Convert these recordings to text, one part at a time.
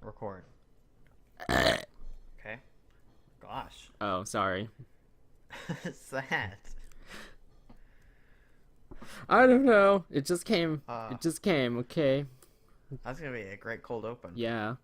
Record. Okay. Gosh. Oh, sorry. What's that? I don't know. It just came. Uh, It just came. Okay. that's gonna be a great cold open. Yeah.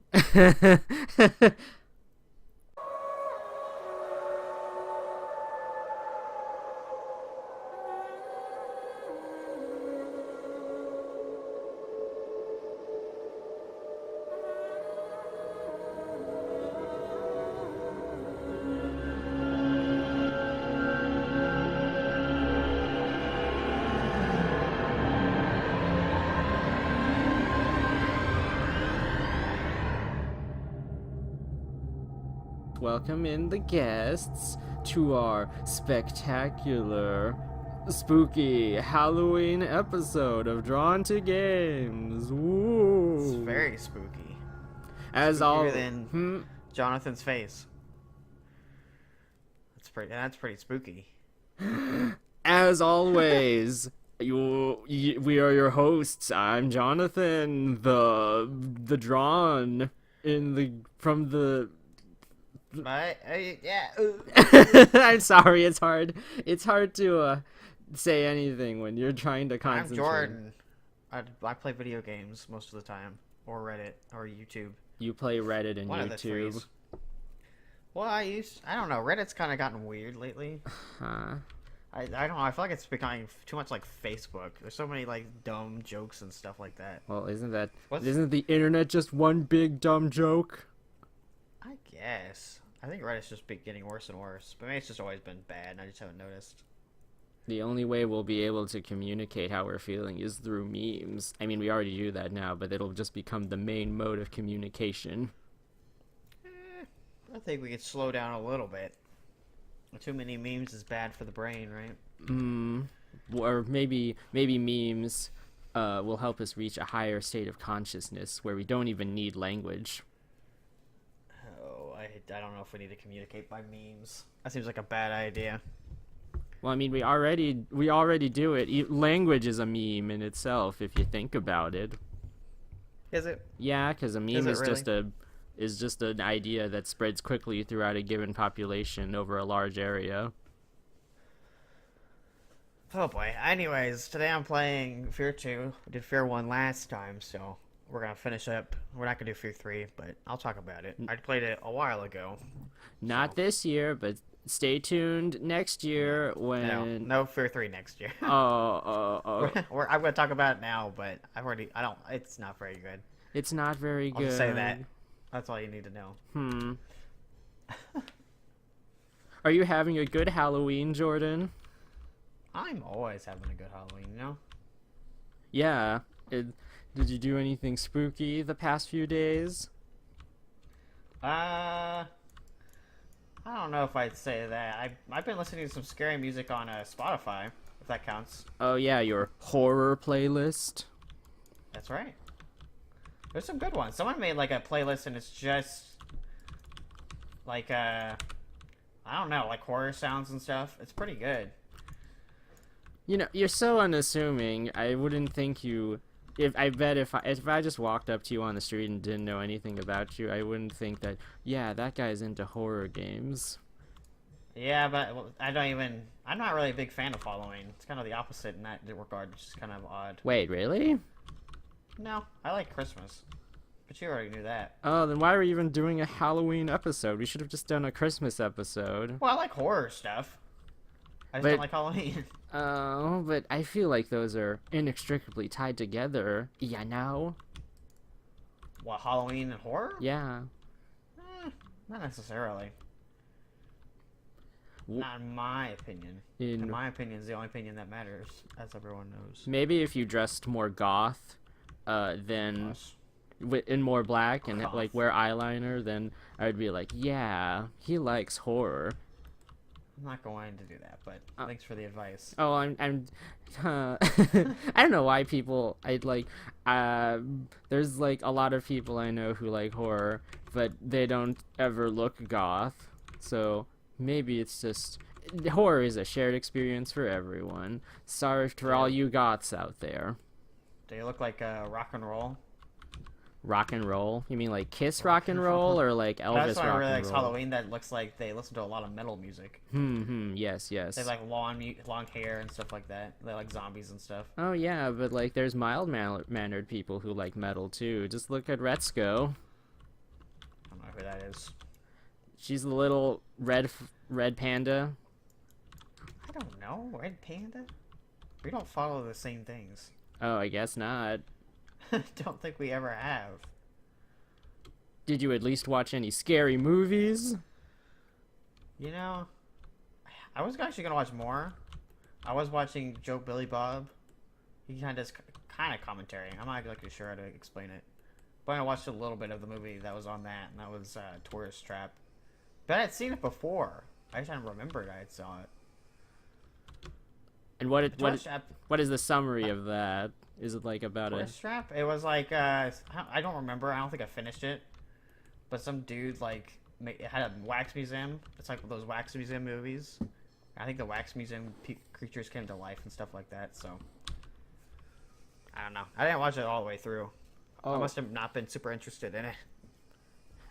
Welcome in the guests to our spectacular, spooky Halloween episode of Drawn to Games. Woo! It's very spooky. As all, Spookier than Jonathan's face. That's pretty spooky. as always, we are your hosts. I'm Jonathan, the drawn in the from the. Yeah. I'm sorry, it's hard. It's hard to say anything when you're trying to I'm concentrate. Jordan. I play video games most of the time, or Reddit, or YouTube. You play Reddit and One of the YouTube. threes. Well, I don't know. Reddit's kind of gotten weird lately. Huh? I don't know. I feel like it's becoming too much like Facebook. There's so many like dumb jokes and stuff like that. Well, isn't What's- the internet just one big dumb joke? I guess. I think Reddit's just getting worse and worse. But maybe it's just always been bad, and I just haven't noticed. The only way we'll be able to communicate how we're feeling is through memes. I mean, we already do that now, but it'll just become the main mode of communication. I think we could slow down a little bit. Too many memes is bad for the brain, right? Or maybe memes will help us reach a higher state of consciousness where we don't even need language. Oh, I don't know if we need to communicate by memes. That seems like a bad idea. Well, I mean, we already do it. Language is a meme in itself, if you think about it. Is it? Yeah, because a meme is really? just an idea that spreads quickly throughout a given population over a large area. Oh boy. Anyways, today I'm playing Fear 2. We did Fear 1 last time, so we're gonna finish up. We're not gonna do Fear 3, but I'll talk about it. I played it a while ago. Not this year, but stay tuned next year when. No Fear 3 next year. Oh. I'm gonna talk about it now, but it's not very good. It's not very I'll good. just say that. That's all you need to know. Are you having a good Halloween, Jordan? I'm always having a good Halloween, you know? Yeah. Did you do anything spooky the past few days? I don't know if I'd say that. I've been listening to some scary music on Spotify, if that counts. Oh yeah, your horror playlist. That's right. There's some good ones. Someone made like a playlist and it's just like I don't know, like horror sounds and stuff. It's pretty good. You know, you're so unassuming. I wouldn't think you. If I just walked up to you on the street and didn't know anything about you, I wouldn't think that. Yeah, that guy's into horror games. Yeah, but I'm not really a big fan of Halloween. It's kind of the opposite in that regard, which is kind of odd. Wait, really? No, I like Christmas. But you already knew that. Oh, then why are we even doing a Halloween episode? We should have just done a Christmas episode. Well, I like horror stuff. I just don't like Halloween. Oh, but I feel like those are inextricably tied together. Yeah, now? What, Halloween and horror? Yeah. Not necessarily. Not in my opinion. In my opinion, is the only opinion that matters, as everyone knows. Maybe if you dressed more goth, then in more black and like wear eyeliner, then I would be like, yeah, he likes horror. I'm not going to do that, but thanks for the advice. Oh, I'm I don't know why people there's like a lot of people I know who like horror, but they don't ever look goth. So maybe it's just horror is a shared experience for everyone. Sorry for all you goths out there. Do you look like rock and roll? rock and roll? You mean like Kiss rock and roll or like Elvis That's why I rock really and like roll? Halloween. That looks like they listen to a lot of metal music. Yes, yes. They have like long hair and stuff like that. They like zombies and stuff. Oh yeah, but like there's mild-mannered people who like metal too. Just look at Retsuko. I don't know who that is. She's the little red panda. I don't know. Red Panda? We don't follow the same things. Oh, I guess not. Don't think we ever have. Did you at least watch any scary movies? You know, I was actually gonna watch more. I was watching Joe Billy Bob. He kind of does kind of commentary. I'm not exactly sure how to explain it, but I watched a little bit of the movie that was on that, and that was Tourist Trap. But I had seen it before. I just hadn't remembered I had saw it. And what is the summary of that? Is it like about Tourist Trap? It was like I don't remember. I don't think I finished it. But some dude like it had a wax museum. It's like those wax museum movies. I think the wax museum creatures came to life and stuff like that. So I don't know. I didn't watch it all the way through. I must have not been super interested in it.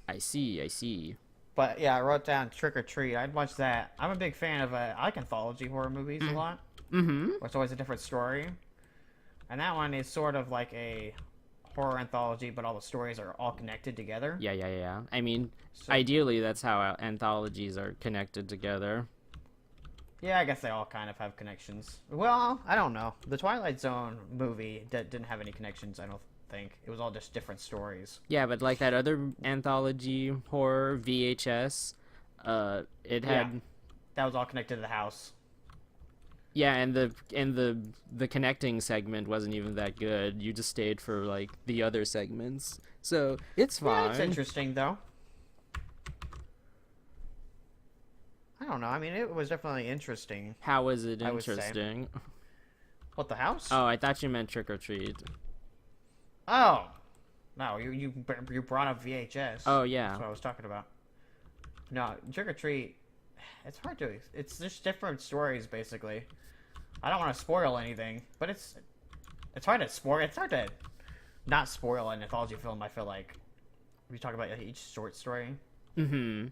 I see. But yeah, I wrote down Trick or Treat. I'd watch that. I'm a big fan of I like anthology horror movies a lot. Mm-hmm. Where it's always a different story. And that one is sort of like a horror anthology, but all the stories are all connected together. Yeah. I mean, So, ideally, that's how anthologies are connected together. yeah, I guess they all kind of have connections. Well, I don't know. The Twilight Zone movie didn't have any connections, I don't think. It was all just different stories. Yeah, but like that other anthology horror VHS, it had That was all connected to the house. yeah, and the connecting segment wasn't even that good. You just stayed for like the other segments, so it's fine. Yeah, it's interesting though. I don't know. I mean, it was definitely interesting. How was it I would say. interesting? What, the house? Oh, I thought you meant Trick or Treat. Oh, no, you brought up VHS. Oh yeah. That's what I was talking about. No, Trick or Treat. It's hard to. It's just different stories, basically. I don't want to spoil anything, but it's hard to spoil. It's hard to not spoil an anthology film. I feel like we talk about each short story. Mm-hmm.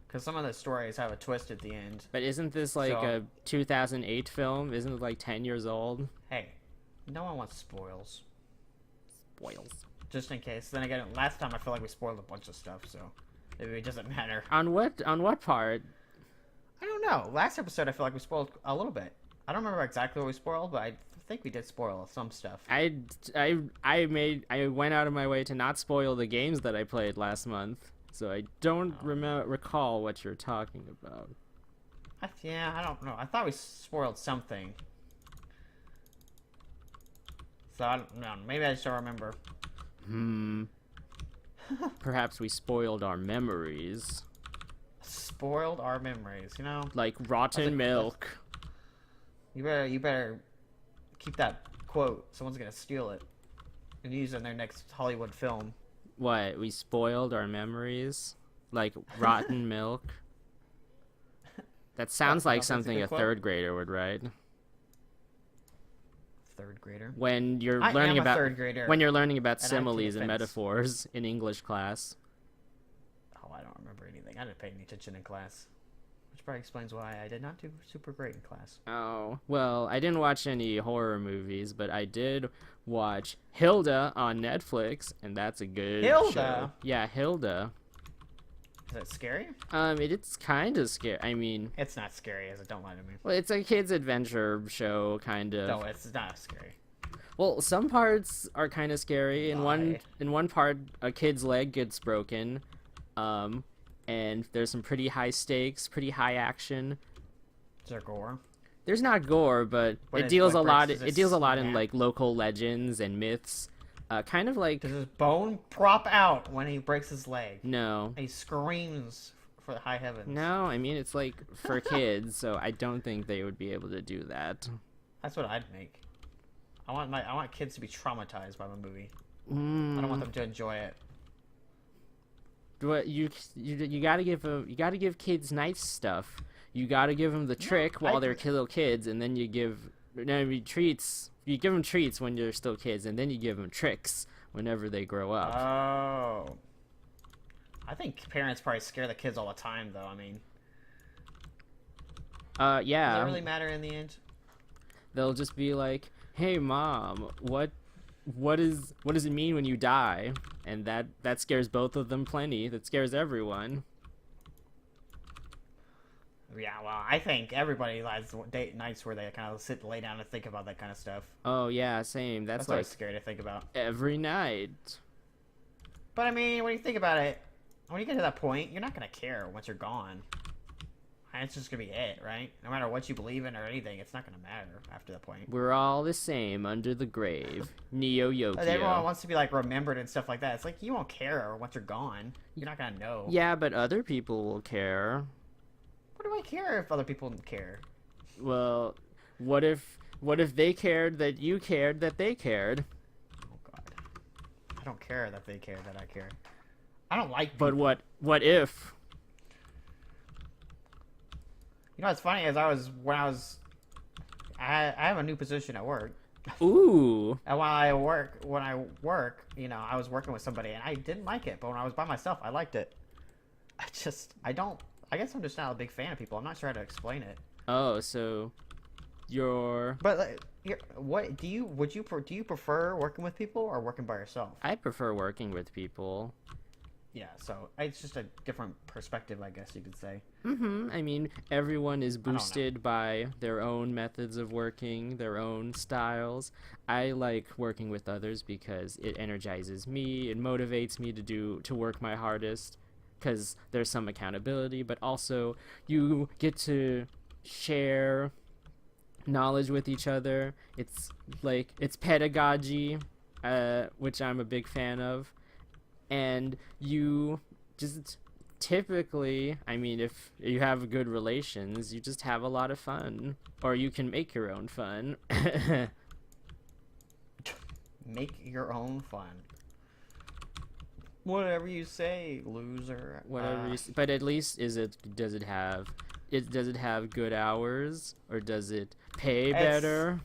Because some of the stories have a twist at the end. But isn't this like a 2008 film? Isn't it like 10 years old? Hey, no one wants spoils. Spoils. Just in case. Then again, last time I feel like we spoiled a bunch of stuff, so maybe it doesn't matter. On what part? I don't know. Last episode, I feel like we spoiled a little bit. I don't remember exactly what we spoiled, but I think we did spoil some stuff. I went out of my way to not spoil the games that I played last month, so I don't recall what you're talking about. Yeah, I don't know. I thought we spoiled something. So I don't know. Maybe I just don't remember. Perhaps we spoiled our memories. Spoiled our memories, you know? Like rotten milk. You better keep that quote. Someone's gonna steal it and use it in their next Hollywood film. What? We spoiled our memories? Like rotten milk? That sounds like something a third grader would write. Third grader? When you're I learning am a about third grader, when you're learning about and I take similes and offense. metaphors in English class. Oh, I don't remember anything. I didn't pay any attention in class. Which probably explains why I did not do super great in class. Oh, well, I didn't watch any horror movies, but I did watch Hilda on Netflix, and that's a good Hilda? show. Yeah, Hilda. Is that scary? It's kind of scary. I mean, It's not scary, is it? Don't lie to me. well, it's a kid's adventure show, kind of. No, it's not scary. Well, some parts are kind of scary. In one part, a kid's leg gets broken, and there's some pretty high stakes, pretty high action. Is there gore? There's not gore, but When it his deals leg a lot. breaks, does It deals a lot in snap? like local legends and myths. Kind of like Does his bone prop out when he breaks his leg? no, He screams for the high heavens. no. I mean, it's like for kids, so I don't think they would be able to do that. That's what I'd make. I want kids to be traumatized by the movie. I don't want them to enjoy it. What you gotta give kids nice stuff. You gotta give them the trick while they're little kids, and then you give treats. You give them treats when they're still kids, and then you give them tricks whenever they grow up. Oh. I think parents probably scare the kids all the time, though. I mean, does Yeah, it really matter in the end? they'll just be like, "Hey, mom, what does it mean when you die?" And that scares both of them plenty. That scares everyone. Yeah, well, I think everybody has date nights where they kind of sit, lay down, and think about that kind of stuff. Oh yeah, same. That's That's like always scary to think about. every night. But I mean, when you think about it, when you get to that point, you're not gonna care once you're gone. And it's just gonna be it, right? No matter what you believe in or anything, it's not gonna matter after that point. We're all the same under the grave. Neo But everyone Yokio. wants to be like remembered and stuff like that. It's like you won't care once you're gone. You're not gonna know. Yeah, but other people will care. What do I care if other people don't care? Well, what if they cared that you cared that they cared? Oh God, I don't care that they care that I care. I don't like. But People. what if? You know what's funny is I have a new position at work. Ooh. And when I work, you know, I was working with somebody and I didn't like it, but when I was by myself, I liked it. I guess I'm just not a big fan of people. I'm not sure how to explain it. Oh, so you're. But do you prefer working with people or working by yourself? I prefer working with people. Yeah, so it's just a different perspective, I guess you could say. I mean, everyone is don't know. boosted by their own methods of working, their own styles. I like working with others because it energizes me, it motivates me to work my hardest because there's some accountability, but also you get to share knowledge with each other. It's pedagogy, which I'm a big fan of. And you just typically, I mean, if you have good relations, you just have a lot of fun. Or you can make your own fun. Make your own fun. Whatever you say, loser. Whatever you but at least does it have good hours? Or does it pay better?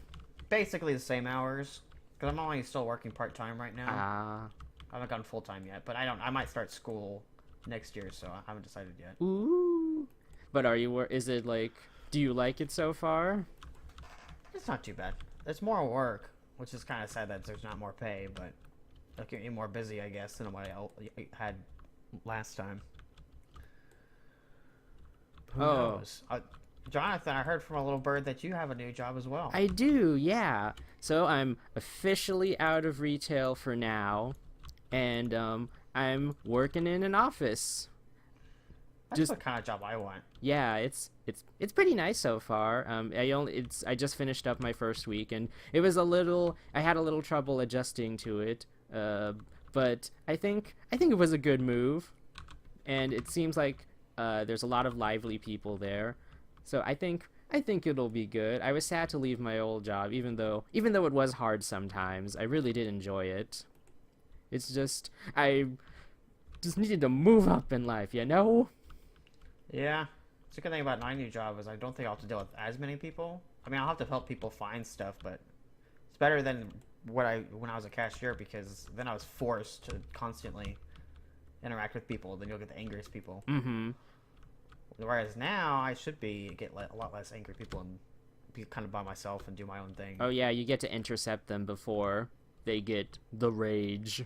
Basically the same hours. Because I'm only still working part-time right now. Ah. I haven't gone full-time yet, but I might start school next year, so I haven't decided yet. Ooh. But is it like, do you like it so far? It's not too bad. It's more work, which is kind of sad that there's not more pay, but it'll keep me more busy, I guess, than what I had last time. Who knows? Jonathan, I heard from a little bird that you have a new job as well. I do, yeah. So I'm officially out of retail for now. And I'm working in an office. That's the kind of job I want. Yeah, it's pretty nice so far. I just finished up my first week, and I had a little trouble adjusting to it. But I think it was a good move, and it seems like there's a lot of lively people there. So I think it'll be good. I was sad to leave my old job, even though it was hard sometimes. I really did enjoy it. It's just, I just needed to move up in life, you know? Yeah. It's a good thing about my new job is I don't think I'll have to deal with as many people. I mean, I'll have to help people find stuff, but it's better than when I was a cashier, because then I was forced to constantly interact with people. Then you'll get the angriest people. Mm-hmm. Whereas now I should get a lot less angry people and be kind of by myself and do my own thing. Oh yeah, you get to intercept them before they get the rage.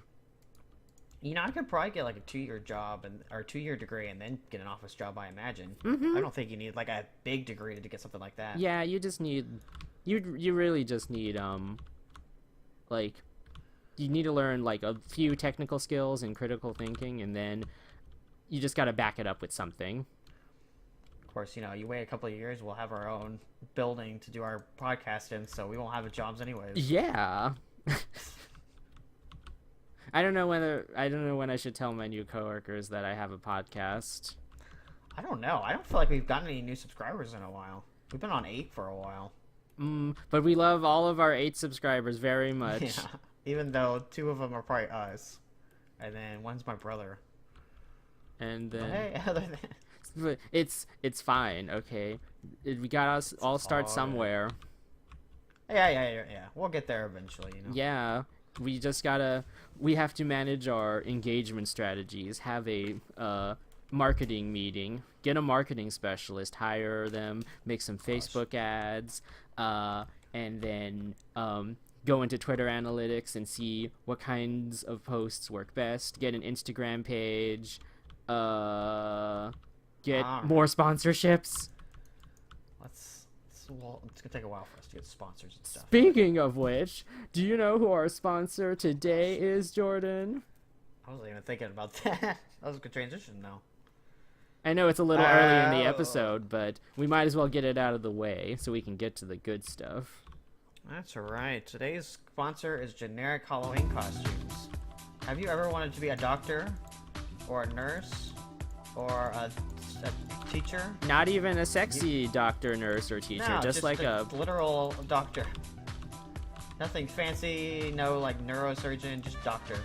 You know, I could probably get like a 2-year job or 2-year degree and then get an office job, I imagine. Mm-hmm. I don't think you need like a big degree to get something like that. Yeah, you just need, you really just need, like, you need to learn like a few technical skills and critical thinking, and then you just gotta back it up with something. Of course, you know, you wait a couple of years, we'll have our own building to do our podcast in, so we won't have jobs anyways. Yeah. I don't know when I should tell my new coworkers that I have a podcast. I don't know. I don't feel like we've gotten any new subscribers in a while. We've been on 8 for a while. But we love all of our 8 subscribers very much. Yeah. Even though 2 of them are probably us, and then one's my brother. And then, but hey, other than it's fine. Okay, we gotta all start somewhere. Yeah. We'll get there eventually, you know. Yeah. We have to manage our engagement strategies, have a marketing meeting, get a marketing specialist, hire them, make some Facebook ads, and then go into Twitter analytics and see what kinds of posts work best, get an Instagram page, get more sponsorships. It's gonna take a while for us to get sponsors and stuff. Speaking of which, do you know who our sponsor today is, Jordan? I wasn't even thinking about that. That was a good transition, though. I know it's a little early in the episode, but we might as well get it out of the way so we can get to the good stuff. That's right. Today's sponsor is generic Halloween costumes. Have you ever wanted to be a doctor, or a nurse, or a teacher? Not even a sexy doctor, nurse, or teacher, No, just like a literal doctor. Nothing fancy, no like neurosurgeon, just doctor.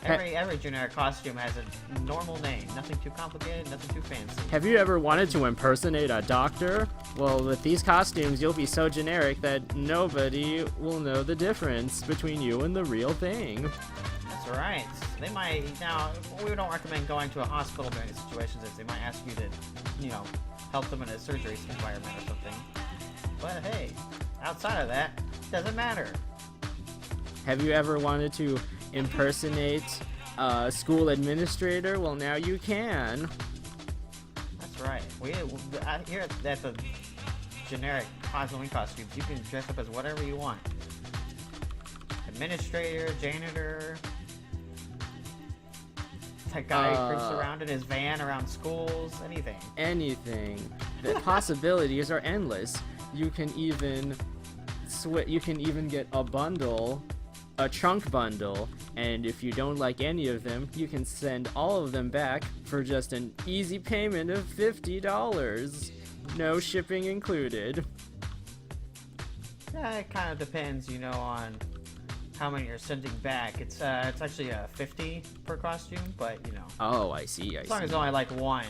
Every generic costume has a normal name. Nothing too complicated, nothing too fancy. Have you ever wanted to impersonate a doctor? Well, with these costumes, you'll be so generic that nobody will know the difference between you and the real thing. That's right. They might, now, we don't recommend going to a hospital during these situations, as they might ask you to, help them in a surgery environment or something. But hey, outside of that, doesn't matter. Have you ever wanted to impersonate a school administrator? Well, now you can. That's right. Here at the generic Halloween costumes, you can dress up as whatever you want. Administrator, janitor, that guy who creeps around in his van around schools, anything. Anything. The possibilities are endless. You can even get a bundle, a trunk bundle, and if you don't like any of them, you can send all of them back for just an easy payment of $50. No shipping included. Yeah, it kind of depends, on how many you're sending back. It's actually $50 per costume, but Oh, I see. As long as only like one.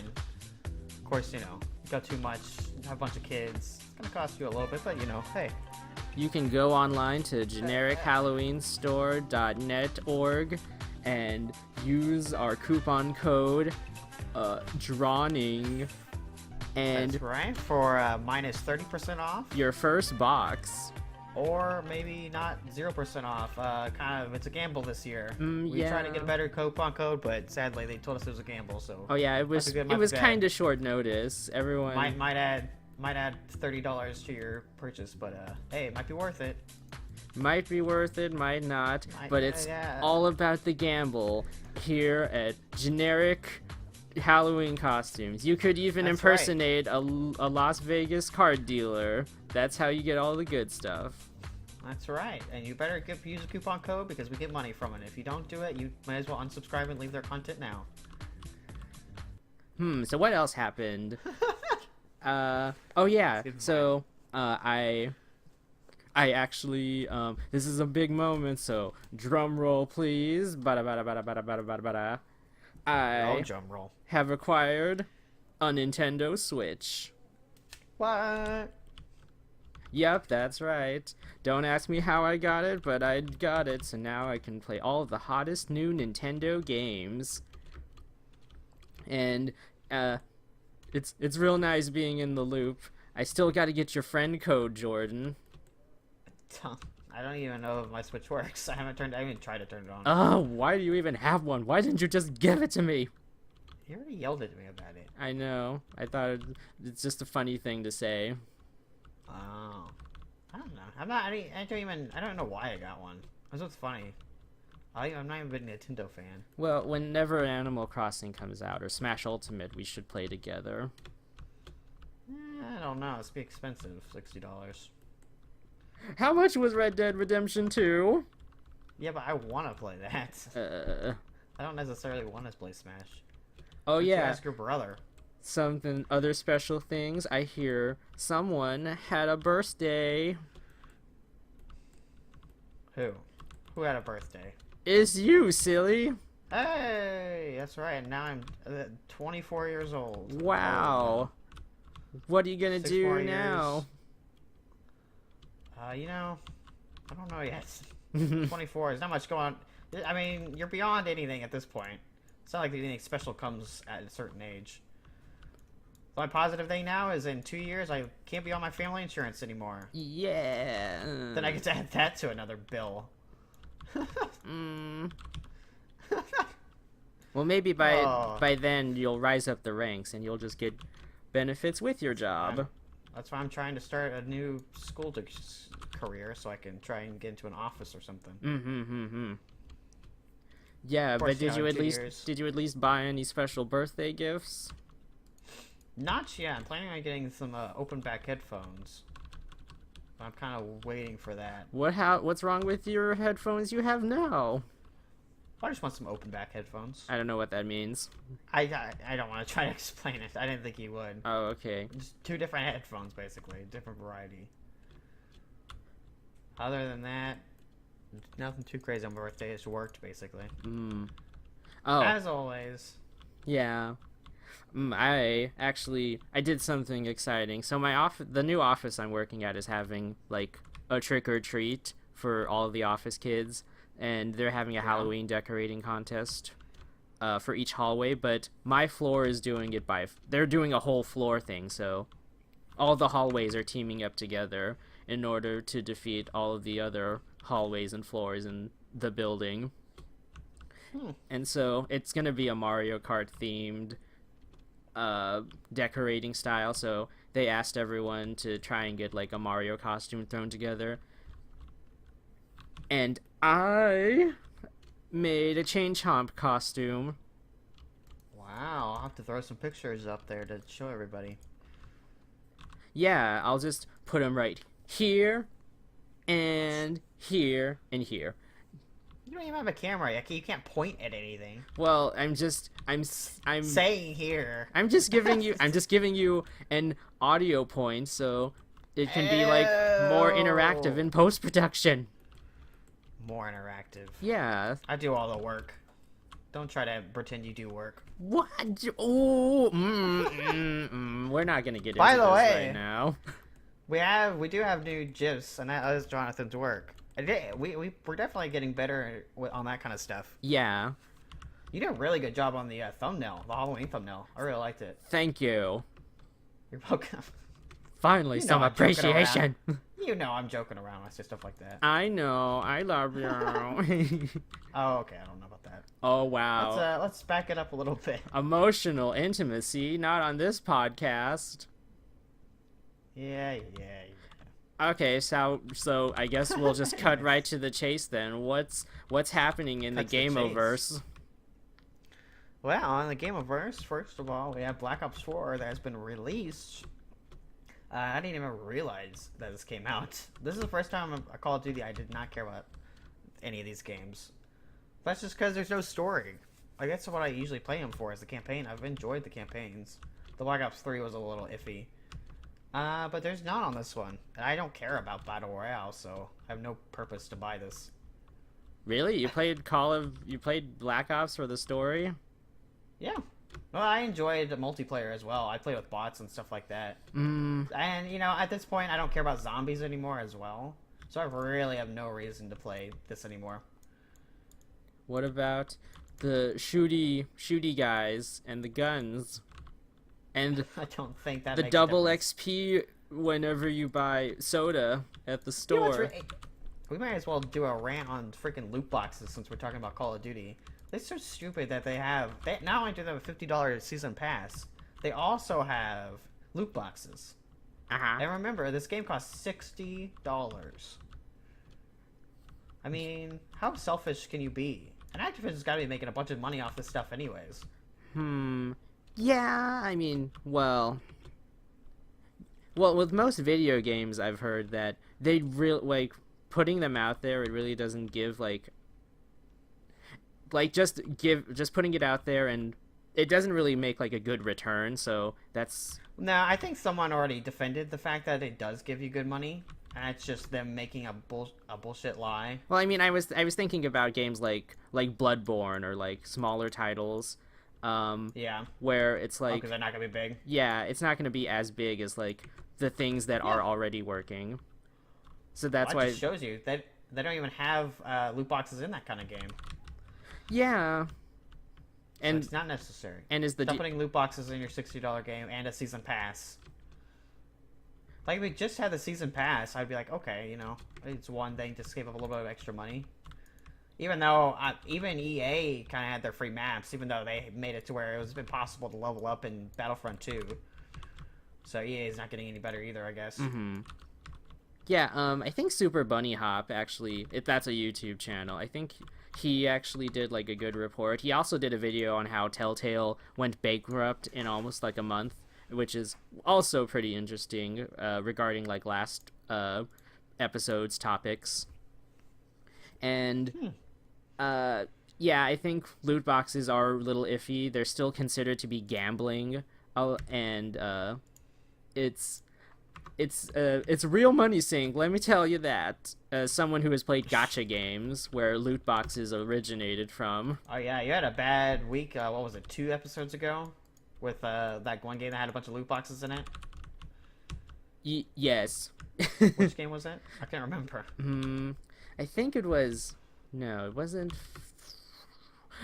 Of course, you go too much, have a bunch of kids, it's gonna cost you a little bit, but hey. You can go online to generichalloweenstore.net.org and use our coupon code DRAWNING, and that's right, for minus 30% off your first box. Or maybe not 0% off. It's a gamble this year. We tried to get a better coupon code, but sadly they told us it was a gamble. So. Oh yeah, it was kind of short notice. Everyone might add $30 to your purchase, but hey, it might be worth it. Might be worth it, might not. But it's all about the gamble here at Generic Halloween Costumes. You could even impersonate a Las Vegas card dealer. That's how you get all the good stuff. That's right, and you better use a coupon code because we get money from it. If you don't do it, you might as well unsubscribe and leave their content now. So what else happened? Oh yeah, so I actually this is a big moment, so drum roll please. I drum roll. Have acquired a Nintendo Switch. What? Yep, that's right. Don't ask me how I got it, but I got it, so now I can play all of the hottest new Nintendo games. And it's real nice being in the loop. I still got to get your friend code, Jordan. I don't even know if my Switch works. I even tried to turn it on. Oh, why do you even have one? Why didn't you just give it to me? You already yelled at me about it. I know. I thought it's just a funny thing to say. Oh. I don't know. I don't know why I got one. That's what's funny. I'm not even a big Nintendo fan. Well, whenever Animal Crossing comes out, or Smash Ultimate, we should play together. I don't know. It's be expensive. $60. How much was Red Dead Redemption 2? Yeah, but I want to play that. I don't necessarily want to play Smash. Oh yeah. Ask your brother. Other special things. I hear someone had a birthday. Who? Who had a birthday? It's you, silly. Hey, that's right. And now I'm 24 years old. Wow. What are you gonna do now? I don't know yet. 24. There's not much going on. I mean, you're beyond anything at this point. It's not like anything special comes at a certain age. The only positive thing now is in 2 years, I can't be on my family insurance anymore. Yeah. Then I get to add that to another bill. Well, maybe by then you'll rise up the ranks and you'll just get benefits with your job. That's why I'm trying to start a new school career so I can try and get into an office or something. Yeah, but did you at years. least buy any special birthday gifts? Not yet. I'm planning on getting some open back headphones. I'm kind of waiting for that. What's wrong with your headphones you have now? I just want some open back headphones. I don't know what that means. I don't want to try to explain it. I didn't think you would. Oh, okay. Just 2 different headphones, basically. Different variety. Other than that, nothing too crazy on my birthday. It's worked, basically. Oh. As always. Yeah. I did something exciting. So the new office I'm working at is having, like, a trick or treat for all of the office kids. And they're having a Halloween decorating contest for each hallway, but my floor is doing it they're doing a whole floor thing, so all the hallways are teaming up together in order to defeat all of the other hallways and floors in the building. And so it's going to be a Mario Kart themed decorating style, so they asked everyone to try and get, like, a Mario costume thrown together. And I made a Chain Chomp costume. Wow, I'll have to throw some pictures up there to show everybody. Yeah, I'll just put them right here, and here, and here. You don't even have a camera. You can't point at anything. Well, I'm saying here. I'm just giving you an audio point so it can be, like, more interactive in post-production. More interactive. Yeah. I do all the work. Don't try to pretend you do work. What? Oh, we're not gonna get into this right now. We do have new GIFs, and that is Jonathan's work. We're definitely getting better on that kind of stuff. Yeah. You did a really good job on the thumbnail, the Halloween thumbnail. I really liked it. Thank you. You're welcome. Finally, some appreciation. You know I'm joking around when I say stuff like that. I know. I love you. Oh, okay. I don't know about that. Oh, wow. Let's back it up a little bit. Emotional intimacy, not on this podcast. Yeah. Okay, so I guess we'll just cut right to the chase then. What's happening in the Gameoverse? Well, on the Gameoverse, first of all, we have Black Ops 4 that has been released. I didn't even realize that this came out. This is the first time a Call of Duty I did not care about any of these games. That's just because there's no story. I guess what I usually play them for is the campaign. I've enjoyed the campaigns. The Black Ops 3 was a little iffy. But there's none on this one. And I don't care about Battle Royale, so I have no purpose to buy this. Really? You played Black Ops for the story? Yeah. Well, I enjoyed the multiplayer as well. I play with bots and stuff like that. And, at this point, I don't care about zombies anymore as well. So I really have no reason to play this anymore. What about the shooty guys and the guns? And I don't think that the double XP whenever you buy soda at the store. We might as well do a rant on freaking loot boxes since we're talking about Call of Duty. They're so stupid that they not only do they have a $50 season pass, they also have loot boxes. And remember, this game costs $60. I mean, how selfish can you be? And Activision's got to be making a bunch of money off this stuff anyways. Yeah, I mean, well, with most video games, I've heard that they really, putting them out there, it really doesn't give, just putting it out there, and it doesn't really make, a good return, so that's... No, I think someone already defended the fact that it does give you good money, and it's just them making a bullshit lie. Well, I mean, I was thinking about games like Bloodborne, or, smaller titles, yeah. Where it's because they're not gonna be big. Yeah, it's not gonna be as big as, the things that are already working. So that's why... It just shows you that they don't even have loot boxes in that kind of game. Yeah. And it's not necessary. And is the Stop putting loot boxes in your $60 game and a season pass. Like, if we just had the season pass, I'd be like, okay, you know, it's one thing to save up a little bit of extra money. Even though, even EA kind of had their free maps, even though they made it to where it was impossible to level up in Battlefront 2. So EA is not getting any better either, I guess. Mm-hmm. Yeah, I think Super Bunny Hop, actually, that's a YouTube channel. I think he actually did, like, a good report. He also did a video on how Telltale went bankrupt in almost, like, a month, which is also pretty interesting, regarding, like, last episode's topics. And, yeah, I think loot boxes are a little iffy. They're still considered to be gambling, and it's real money sink, let me tell you that. As someone who has played gacha games, where loot boxes originated from. Oh yeah, you had a bad week, what was it, 2 episodes ago? With that one game that had a bunch of loot boxes in it? Yes. Which game was it? I can't remember. I think it was... No, it wasn't...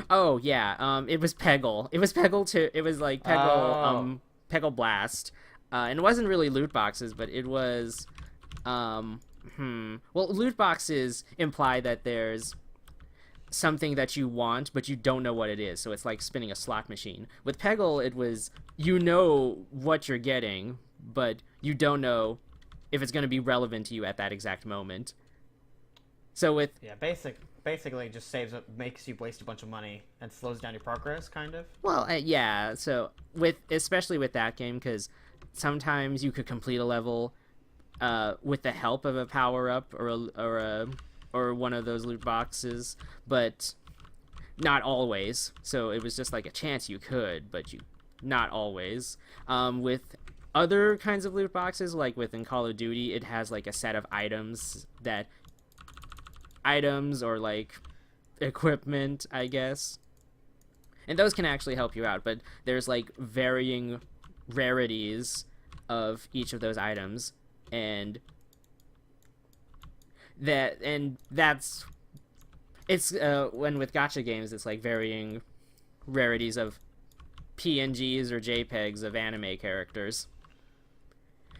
Oh, yeah, it was Peggle. It was Peggle 2. It was like Peggle, Peggle Blast. And it wasn't really loot boxes, but it was, well, loot boxes imply that there's something that you want, but you don't know what it is, so it's like spinning a slot machine. With Peggle, it was, you know what you're getting, but you don't know if it's going to be relevant to you at that exact moment. So with... Yeah, basically it just makes you waste a bunch of money and slows down your progress, kind of. Well, yeah, so especially with that game, because... Sometimes you could complete a level with the help of a power-up or one of those loot boxes, but not always. So it was just like a chance you could, but not always. With other kinds of loot boxes, like within Call of Duty, it has like a set of items or like equipment, I guess. And those can actually help you out, but there's like varying rarities of each of those items, and that's when with gacha games it's like varying rarities of PNGs or JPEGs of anime characters,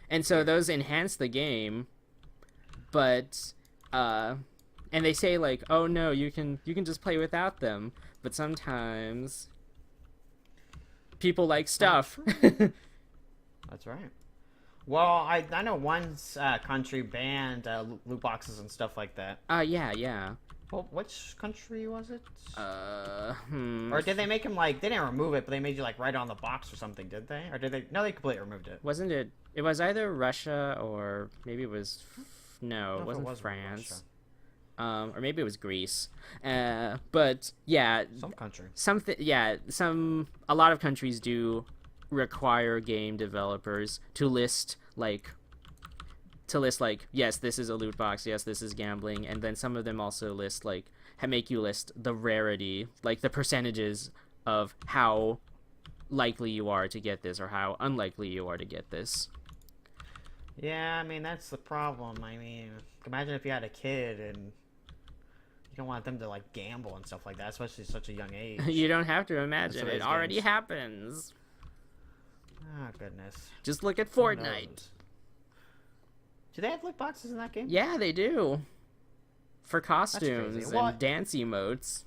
and so those enhance the game, but and they say like, oh no, you can just play without them, but sometimes people like stuff. That's right. Well, I know one country banned loot boxes and stuff like that. Yeah. Well, which country was it? Or did they make them like, they didn't remove it, but they made you like write it on the box or something, did they? Or did they? No, they completely removed it. Wasn't it? It was either Russia or maybe it was. No, it wasn't France. Or maybe it was Greece. But yeah, some country. A lot of countries do require game developers to list like, yes, this is a loot box, yes, this is gambling, and then some of them also list like make you list the rarity, like the percentages of how likely you are to get this or how unlikely you are to get this. Yeah, I mean that's the problem. I mean, imagine if you had a kid and you don't want them to like gamble and stuff like that, especially at such a young age. You don't have to imagine, it already happens. Oh goodness. Just look at Fortnite. Do they have loot boxes in that game? Yeah, they do. For costumes and dance emotes.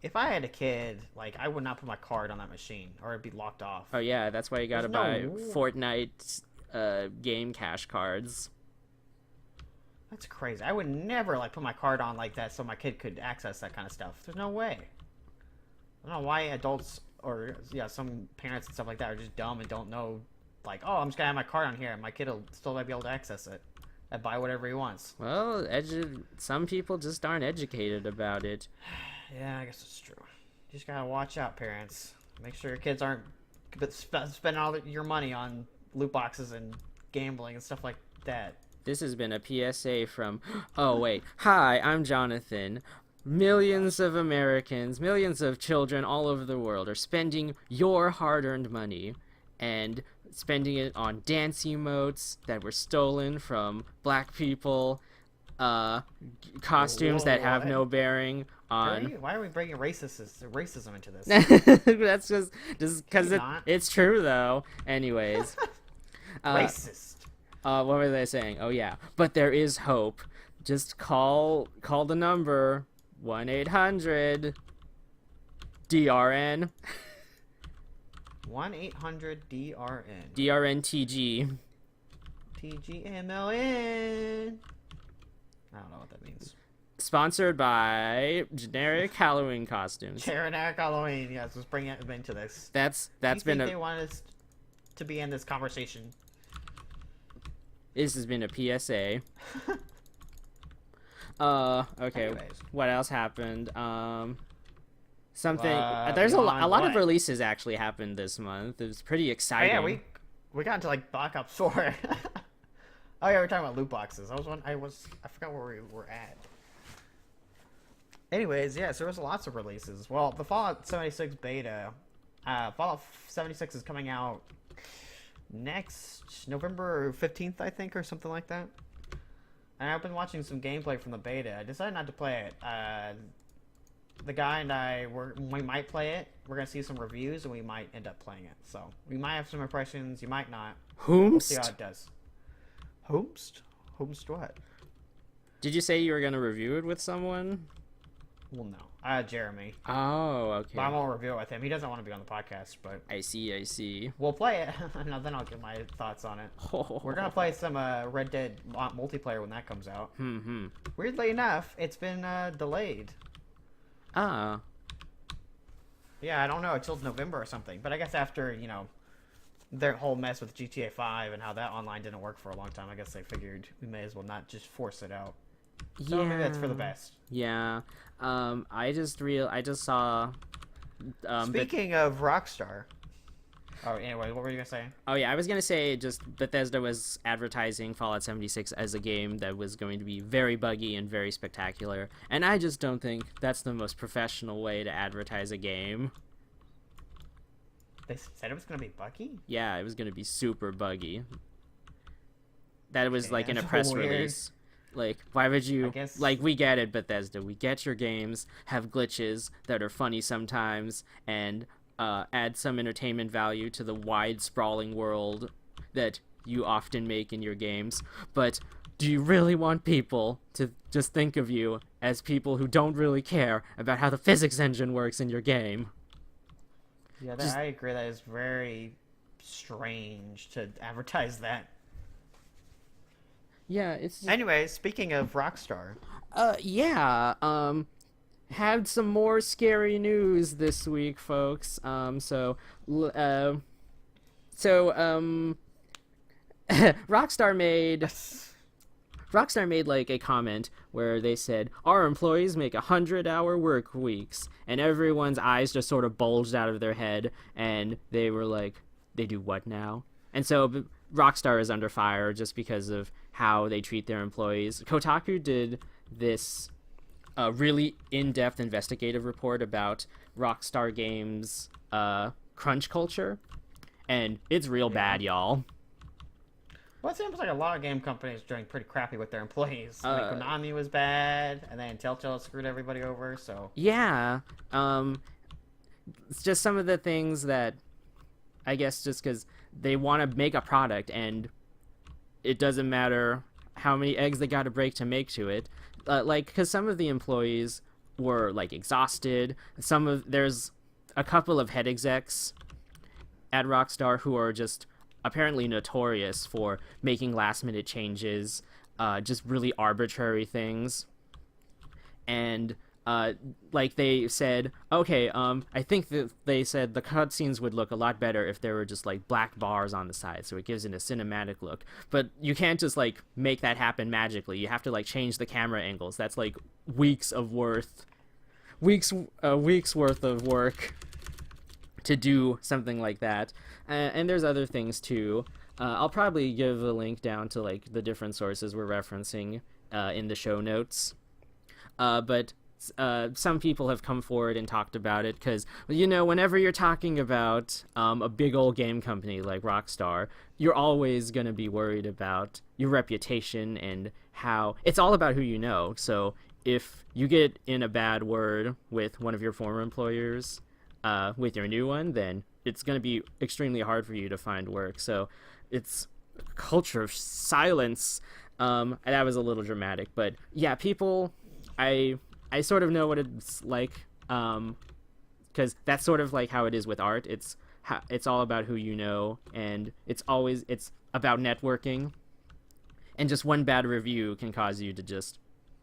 If I had a kid, like, I would not put my card on that machine, or it'd be locked off. Oh yeah, that's why you gotta buy Fortnite game cash cards. That's crazy. I would never, like, put my card on like that so my kid could access that kind of stuff. There's no way. I don't know why adults, or, yeah, some parents and stuff like that are just dumb and don't know, like, oh, I'm just gonna have my card on here, and my kid will still might be able to access it. And buy whatever he wants. Well, some people just aren't educated about it. Yeah, I guess it's true. You just gotta watch out, parents. Make sure your kids aren't spending all your money on loot boxes and gambling and stuff like that. This has been a PSA from... Oh, wait. Hi, I'm Jonathan. Millions of Americans, millions of children all over the world are spending your hard-earned money and spending it on dance emotes that were stolen from black people uh, costumes that have What? no bearing on. Why are we bringing racism into this? That's just because Not. it's true though. Anyways, Racist. what were they saying? Oh yeah, but there is hope. Just call the number 1-800-DRN. 1-800-DRN. DRNTG. TGMLN. I don't know what that means. Sponsored by generic Halloween costumes. Generic Halloween. Yes, let's bring it into this. That's Do you been think they want us to be in this conversation? This has been a PSA. Okay. Anyways. What else happened? Something. There's a beyond lot of what? releases actually happened this month. It was pretty Oh, exciting. yeah, we got into like Black Ops 4. Oh yeah, we're talking about loot boxes. I forgot where we were at. Anyways, yes, there was lots of releases. Well, the Fallout 76 beta, Fallout 76 is coming out next November 15th, I think, or something like that. And I've been watching some gameplay from the beta. I decided not to play it. The guy and I, we might play it. We're going to see some reviews, and we might end up playing it. So, we might have some impressions. You might not. We'll see how Whomst? it does. Whomst? Whomst what? Did you say you were gonna review it with someone? Well, no. Jeremy. Oh, okay. But I won't review it with him. He doesn't want to be on the podcast, but I see. we'll play it. And then I'll give my thoughts on it. We're going to play some Red Dead multiplayer when that comes out. Weirdly enough, it's been delayed. Ah. Yeah, I don't know, until November or something. But I guess after, their whole mess with GTA 5 and how that online didn't work for a long time, I guess they figured we may as well not just force it out. So maybe that's for the best. Yeah. I just saw. Speaking of Rockstar. Oh, anyway, what were you gonna say? Oh yeah, I was gonna say just Bethesda was advertising Fallout 76 as a game that was going to be very buggy and very spectacular, and I just don't think that's the most professional way to advertise a game. They said it was gonna be buggy? Yeah, it was gonna be super buggy. That was like in a that's press weird. release. Like, why would you? I guess- Like, we get it, Bethesda. We get your games have glitches that are funny sometimes and add some entertainment value to the wide, sprawling world that you often make in your games. But do you really want people to just think of you as people who don't really care about how the physics engine works in your game? Yeah, Just- I agree. That is very strange to advertise that. Yeah, it's just... Anyway, speaking of Rockstar. Had some more scary news this week, folks. Rockstar made like a comment where they said our employees make 100-hour work weeks, and everyone's eyes just sort of bulged out of their head, and they were like, they do what now? And so Rockstar is under fire just because of how they treat their employees. Kotaku did this really in-depth investigative report about Rockstar Games' crunch culture, and it's real bad, y'all. Well, it seems like a lot of game companies are doing pretty crappy with their employees. Like Konami was bad, and then Telltale screwed everybody over, so... Yeah, it's just some of the things that, I guess just because they want to make a product, and it doesn't matter how many eggs they got to break to make to it. Because some of the employees were, like, exhausted. There's a couple of head execs at Rockstar who are just apparently notorious for making last-minute changes, just really arbitrary things. And, they said, okay, I think that they said the cutscenes would look a lot better if there were just, like, black bars on the side, so it gives it a cinematic look. But you can't just, like, make that happen magically. You have to, like, change the camera angles. That's, like, weeks worth of work to do something like that. And there's other things, too. I'll probably give a link down to, like, the different sources we're referencing in the show notes. But some people have come forward and talked about it because, you know, whenever you're talking about a big old game company like Rockstar, you're always going to be worried about your reputation and how it's all about who you know. So if you get in a bad word with one of your former employers, with your new one, then it's going to be extremely hard for you to find work. So it's a culture of silence. That was a little dramatic, but yeah, people, I sort of know what it's like, because that's sort of like how it is with art. It's all about who you know, and it's about networking, and just one bad review can cause you to just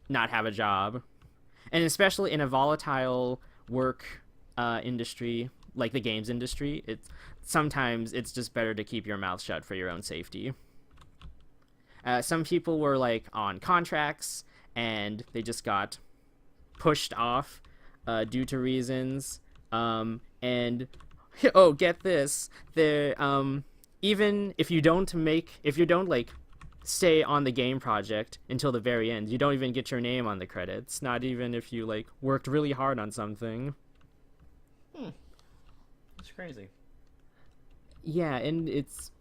not have a job, and especially in a volatile work industry like the games industry, sometimes it's just better to keep your mouth shut for your own safety. Some people were like on contracts and they just got pushed off due to reasons. And oh, get this, even if you don't like stay on the game project until the very end, you don't even get your name on the credits. Not even if you like worked really hard on something. It's crazy. Yeah, and it's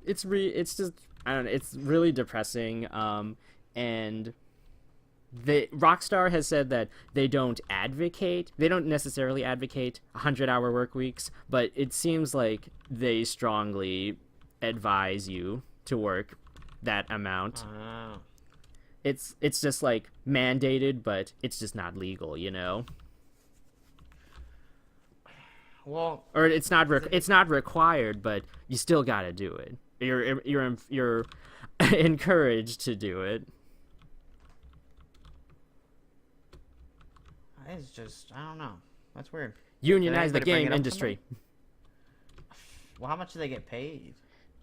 just, I don't know, it's really depressing. And the Rockstar has said that they don't necessarily advocate 100-hour work weeks, but it seems like they strongly advise you to work that amount. It's just like mandated, but it's just not legal, you know. Well, or it's not required, but you still got to do it. You're encouraged to do it. It's just, I don't know. That's weird. Unionize the game industry. Well, how much do they get paid?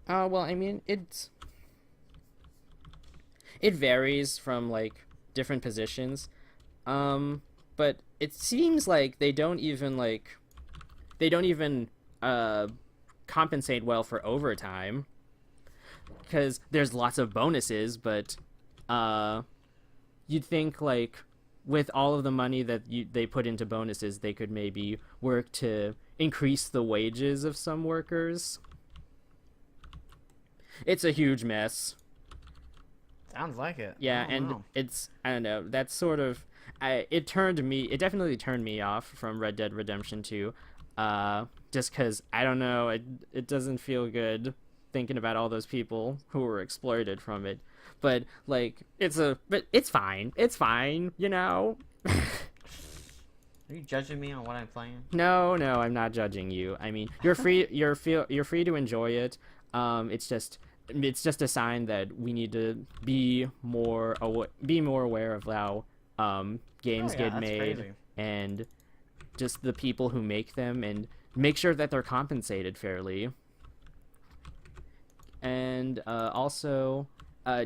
Well, I mean, it varies from like different positions. But it seems like they don't even compensate well for overtime, because there's lots of bonuses, but you'd think like with all of the money that they put into bonuses, they could maybe work to increase the wages of some workers. It's a huge mess. Sounds like it. Yeah, and know. I don't know, that's sort of, it definitely turned me off from Red Dead Redemption 2. Just because, I don't know, it doesn't feel good thinking about all those people who were exploited from it. But, like, but it's fine, you know? Are you judging me on what I'm playing? No, I'm not judging you. I mean, you're free to enjoy it. It's just a sign that we need to be more aware of how games get made. Crazy. And just the people who make them, and make sure that they're compensated fairly. And also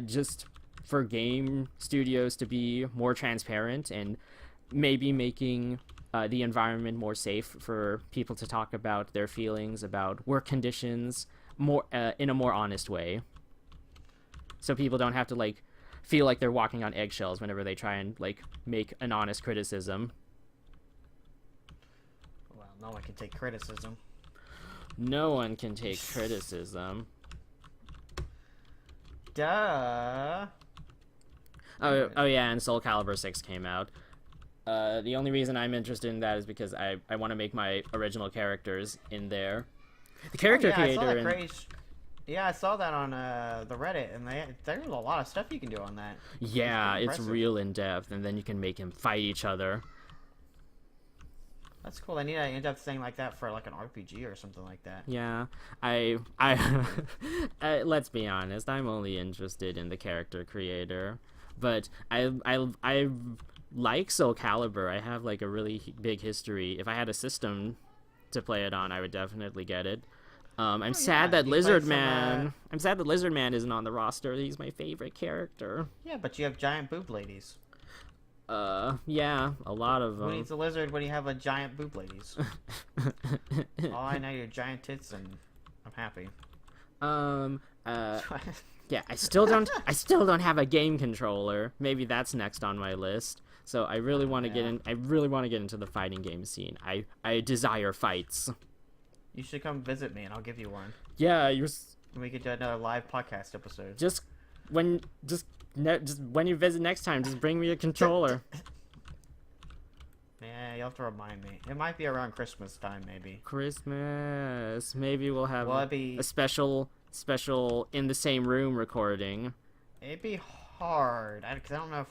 just for game studios to be more transparent, and maybe making the environment more safe for people to talk about their feelings about work conditions more in a more honest way, so people don't have to like feel like they're walking on eggshells whenever they try and like make an honest criticism. Well, no one can take criticism. No one can take criticism. Duh. Oh yeah, and Soul Calibur 6 came out. The only reason I'm interested in that is because I want to make my original characters in there. The character creator. I saw that on the Reddit, and there's a lot of stuff you can do on that. Yeah, it's real in depth, and then you can make them fight each other. That's cool. I need to end up saying like that for like an RPG or something like that. Yeah, I let's be honest, I'm only interested in the character creator, but I like Soul Calibur. I have like a really big history. If I had a system to play it on, I would definitely get it. I'm sad that Lizard Man isn't on the roster. He's my favorite character. Yeah, but you have giant boob ladies. Yeah, a lot of them. Who needs a lizard when you have a giant boob ladies? All I know, are giant tits, and I'm happy. Yeah, I still don't have a game controller. Maybe that's next on my list. So I really want to get in. I really want to get into the fighting game scene. I desire fights. You should come visit me, and I'll give you one. Yeah, And we could do another live podcast episode. just when you visit next time, just bring me a controller. Yeah, you'll have to remind me. It might be around Christmas time, maybe. Christmas. Maybe we'll have Well, it'd be... a special in the same room recording. It'd be hard. Because I don't know if...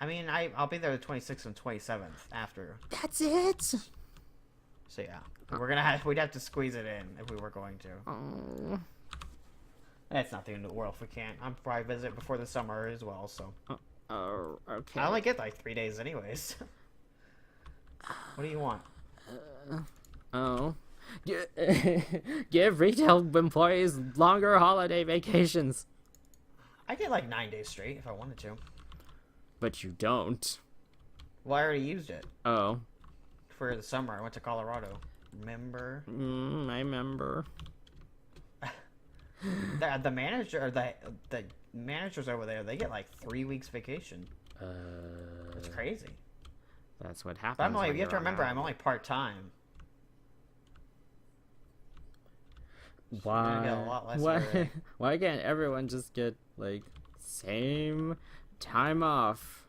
I mean, I'll be there the 26th and 27th after. That's it? So yeah. We'd have to squeeze it in if we were going to. Oh. That's not the end of the world if we can't. I'm probably visit before the summer as well, so... Okay. I only get like 3 days anyways. What do you want? Give retail employees longer holiday vacations. I get like 9 days straight if I wanted to. But you don't. Well, I already used it. Oh. For the summer, I went to Colorado. Remember? I remember. The manager, the managers over there, they get like 3 weeks vacation. It's crazy. That's what happens. But you have to remember, I'm only part-time. Why? Get a lot less why can't everyone just get like same time off?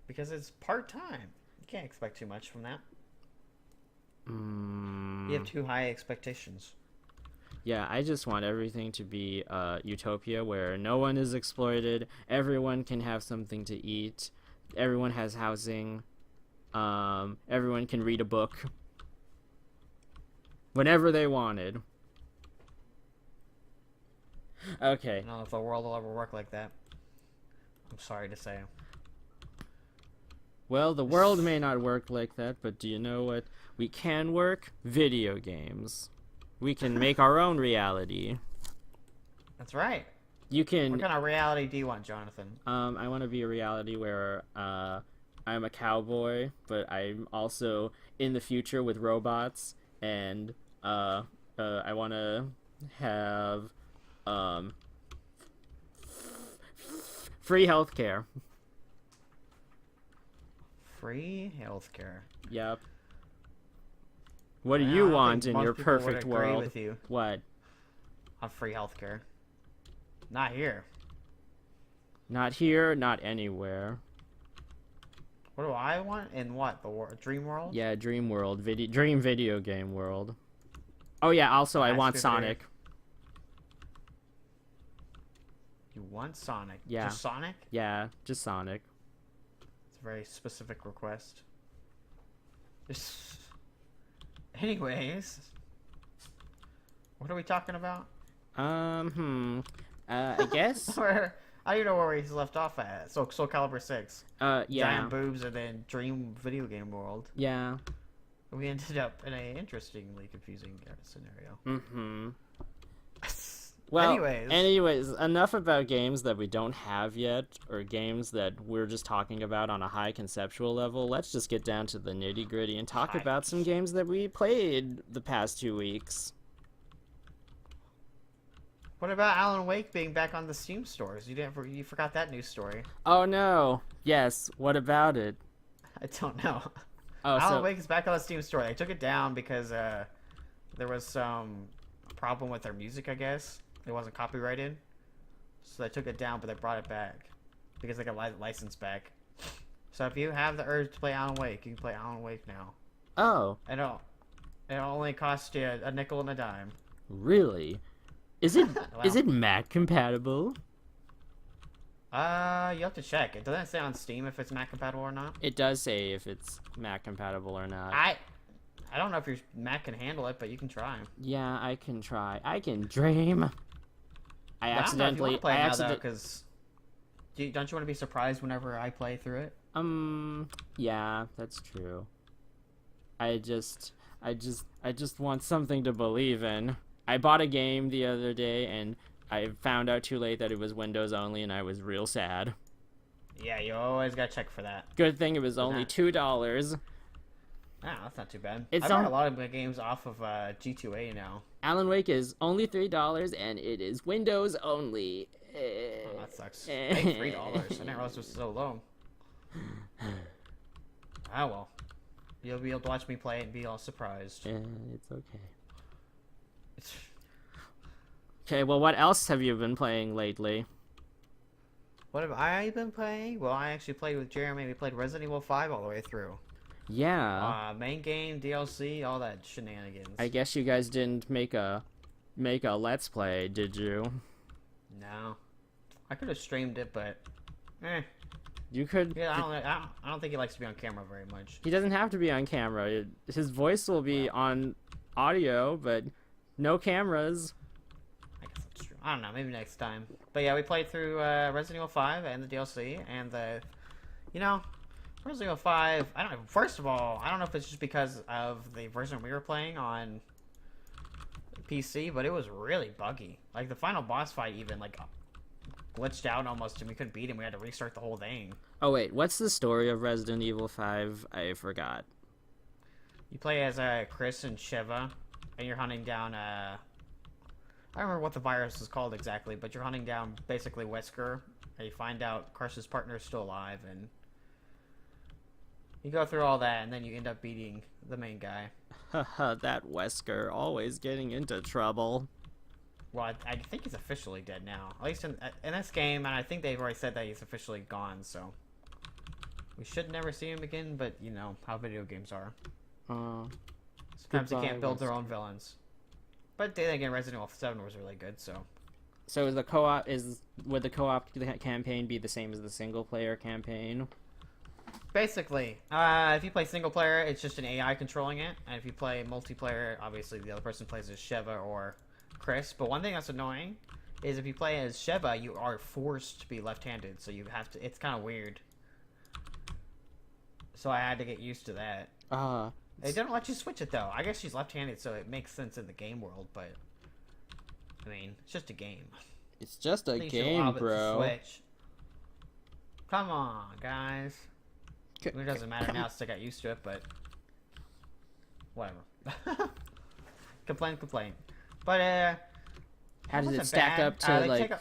Because it's part-time. You can't expect too much from that. You have too high expectations. Yeah, I just want everything to be utopia where no one is exploited, everyone can have something to eat, everyone has housing, everyone can read a book whenever they wanted. Okay. I don't know if the world will ever work like that. I'm sorry to say. Well, the world may not work like that, but do you know what we can work? Video games. We can make our own reality. That's right. You can... What kind of reality do you want, Jonathan? I want to be a reality where I'm a cowboy, but I'm also in the future with robots, and I want to have free healthcare. Free healthcare. Yep. What do you want in your perfect would agree world? with you What? on free healthcare. Not here. Not here, not anywhere. What do I want? In what? The dream world? Yeah, dream world, dream video game world. Oh yeah, also I want Sonic. You want Sonic? Yeah. Just Sonic? Yeah, just Sonic. It's a very specific request. Anyways, what are we talking about? I guess. I don't even know where we left off at. So Calibur 6. Yeah. Giant boobs and then dream video game world. Yeah. We ended up in an interestingly confusing scenario. Well, anyways, enough about games that we don't have yet, or games that we're just talking about on a high conceptual level. Let's just get down to the nitty-gritty and talk about some games that we played the past 2 weeks. What about Alan Wake being back on the Steam stores? You forgot that news story. Oh no. Yes, what about it? I don't know. Oh, Alan Wake is back on the Steam store. They took it down because there was some problem with their music, I guess. It wasn't copyrighted. So they took it down, but they brought it back. Because they got license back. So if you have the urge to play Alan Wake, you can play Alan Wake now. Oh. It'll only cost you a nickel and a dime. Really? Is it Well, is it Mac compatible? you have to check. It doesn't say on Steam if it's Mac compatible or not. It does say if it's Mac compatible or not. I don't know if your Mac can handle it, but you can try. Yeah, I can try. I can dream. I accidentally. Because don't you want to be surprised whenever I play through it? Yeah, that's true. I just want something to believe in. I bought a game the other day and I found out too late that it was Windows only, and I was real sad. Yeah, you always gotta check for that. Good thing it was only $2. Ah, that's not too bad. It's I've got a on lot of my games off of G2A now. Alan Wake is only $3 and it is Windows only. Oh, that sucks. Hey, $3. I didn't realize it was so low. Ah, well. You'll be able to watch me play it and be all surprised. It's okay. Okay, well, what else have you been playing lately? What have I been playing? Well, I actually played with Jeremy. We played Resident Evil 5 all the way through. Yeah. Main game, DLC, all that shenanigans. I guess you guys didn't make a Let's Play, did you? No. I could have streamed it, but You could. yeah, I don't think he likes to be on camera very much. He doesn't have to be on camera. His voice will be on audio, but no cameras. I guess that's true. I don't know, maybe next time. But yeah, we played through Resident Evil 5 and the DLC, and Resident Evil 5, I don't know, first of all, I don't know if it's just because of the version we were playing on PC, but it was really buggy. Like, the final boss fight even, like, glitched out almost, and we couldn't beat him. We had to restart the whole thing. Oh wait, what's the story of Resident Evil 5? I forgot. You play as Chris and Sheva, and you're hunting down, I don't remember what the virus is called exactly, but you're hunting down basically Wesker, and you find out Chris's partner is still alive, and you go through all that, and then you end up beating the main guy. Haha, that Wesker, always getting into trouble. Well, I think he's officially dead now. At least in this game, and I think they've already said that he's officially gone, so we should never see him again, but you know how video games are. Sometimes they can't build their own villains. But then again, Resident Evil 7 was really good, so. So would the co-op campaign be the same as the single player campaign? Basically, if you play single player, it's just an AI controlling it, and if you play multiplayer, obviously the other person plays as Sheva or Chris. But one thing that's annoying is if you play as Sheva, you are forced to be left-handed, so you have to. It's kind of weird. So I had to get used to that. They didn't let you switch it though. I guess she's left-handed, so it makes sense in the game world. But I mean, it's just a game. It's just a game, bro. Switch. Come on, guys. It doesn't matter now since I got used to it, but whatever. complain. But how does it stack up to like?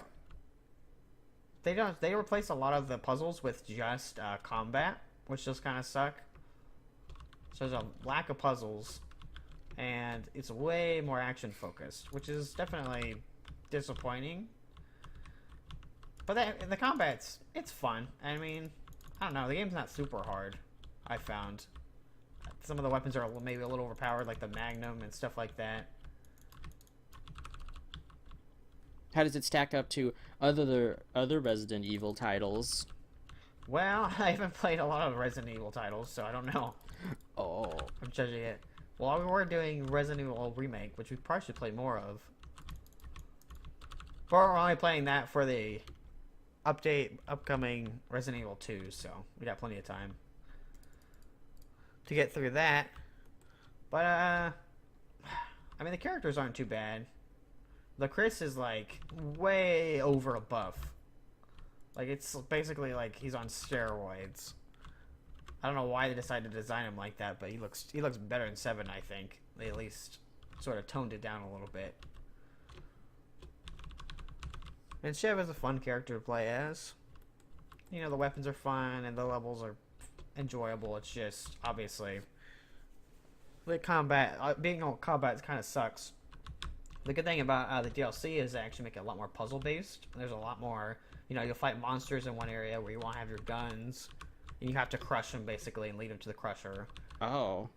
They replace a lot of the puzzles with just combat, which does kind of suck. So there's a lack of puzzles, and it's way more action focused, which is definitely disappointing. But the combat's it's fun. I mean, I don't know. The game's not super hard. I found some of the weapons are maybe a little overpowered, like the Magnum and stuff like that. How does it stack up to other Resident Evil titles? Well, I haven't played a lot of Resident Evil titles, so I don't know. Oh, I'm judging it. Well, we were doing Resident Evil Remake, which we probably should play more of. But we're only playing that for the upcoming Resident Evil 2, so we got plenty of time to get through that. But I mean, the characters aren't too bad. The Chris is like way over a buff. Like, it's basically like he's on steroids. I don't know why they decided to design him like that, but he looks better in 7, I think. They at least sort of toned it down a little bit. And Chev is a fun character to play as. You know, the weapons are fun and the levels are enjoyable. It's just, obviously, the combat, being on combat kind of sucks. The good thing about the DLC is they actually make it a lot more puzzle-based. There's a lot more, you know, you'll fight monsters in one area where you won't have your guns. And you have to crush them, basically, and lead them to the crusher. Oh.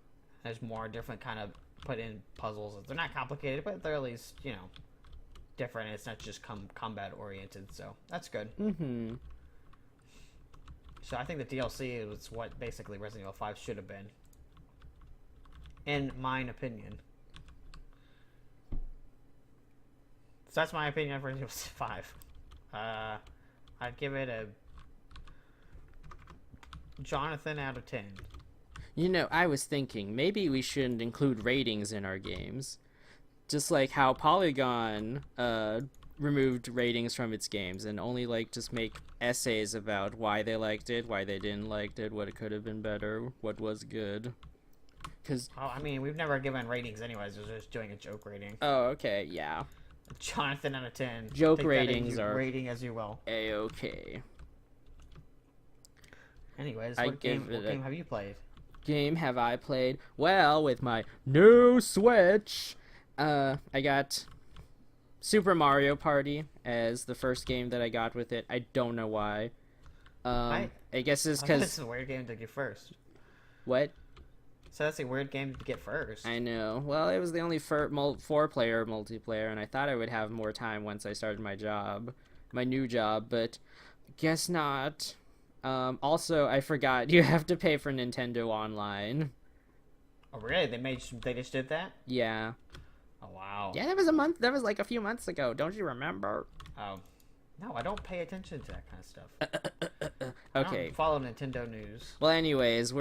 There's more different kind of put-in puzzles. They're not complicated, but they're at least, you know, different. It's not just combat-oriented, so that's good. Mm-hmm. So I think the DLC is what basically Resident Evil 5 should have been. In my opinion. So that's my opinion of Resident Evil 5. I'd give it a Jonathan out of 10. You know, I was thinking maybe we shouldn't include ratings in our games. Just like how Polygon removed ratings from its games and only like just make essays about why they liked it, why they didn't like it, what it could have been better, what was good. Because Oh, I mean, we've never given ratings anyways. We're just doing a joke rating. oh, okay, yeah. Jonathan out of 10. Joke Take ratings that are rating as you will. a-okay. Anyways, I what give game? it What a- game have you played? Game have I played? Well, with my new Switch, I got Super Mario Party as the first game that I got with it. I don't know why. I guess it's I thought this because is a weird game to get first. what? So that's a weird game to get first. I know. Well, it was the only four-player multiplayer, and I thought I would have more time once I started my new job, but guess not. Also, I forgot you have to pay for Nintendo Online. Oh, really? They just did that? Yeah. Oh, wow. Yeah, that was like a few months ago. Don't you remember? Oh. No, I don't pay attention to that kind of stuff. I Okay. don't follow Nintendo news. Well, anyways,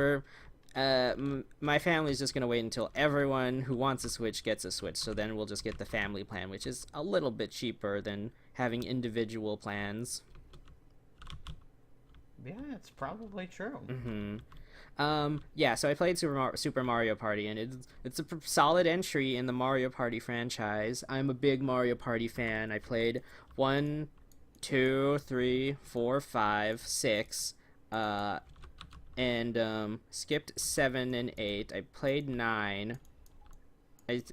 my family's just gonna wait until everyone who wants a Switch gets a Switch. So then we'll just get the family plan, which is a little bit cheaper than having individual plans. Yeah, it's probably true. Yeah, so I played Super Mario Party, and it's a solid entry in the Mario Party franchise. I'm a big Mario Party fan. I played 1, 2, 3, 4, 5, 6, and skipped 7 and 8. I played 9. Wait,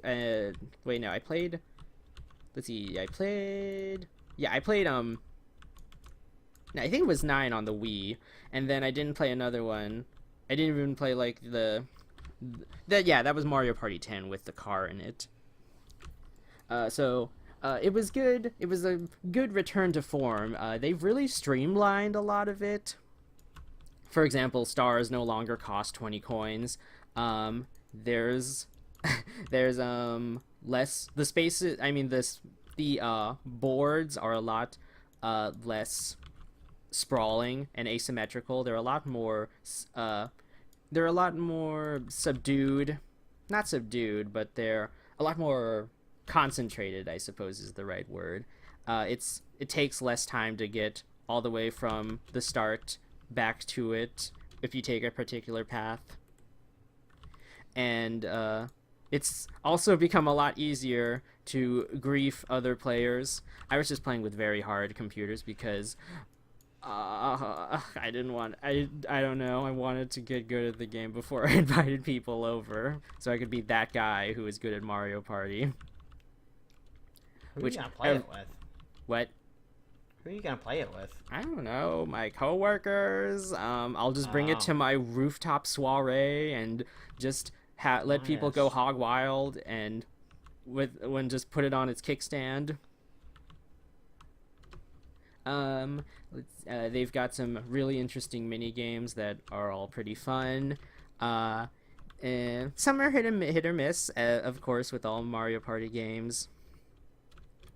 no, I played. Let's see, I played. Yeah, I played I think it was 9 on the Wii, and then I didn't play another one. I didn't even play like that was Mario Party 10 with the car in it. It was good. It was a good return to form. They've really streamlined a lot of it. For example, stars no longer cost 20 coins. There's less the spaces. I mean, the boards are a lot less sprawling and asymmetrical. They're a lot more subdued. Not subdued, but they're a lot more concentrated, I suppose is the right word. It takes less time to get all the way from the start back to it if you take a particular path. And it's also become a lot easier to grief other players. I was just playing with very hard computers because I didn't want. I don't know. I wanted to get good at the game before I invited people over, so I could be that guy who is good at Mario Party. Who are you gonna play it with? What? Who are you gonna play it with? I don't know. My coworkers. I'll just bring it to my rooftop soiree and just let people go hog wild and just put it on its kickstand. They've got some really interesting mini games that are all pretty fun. And some are hit or miss, of course, with all Mario Party games.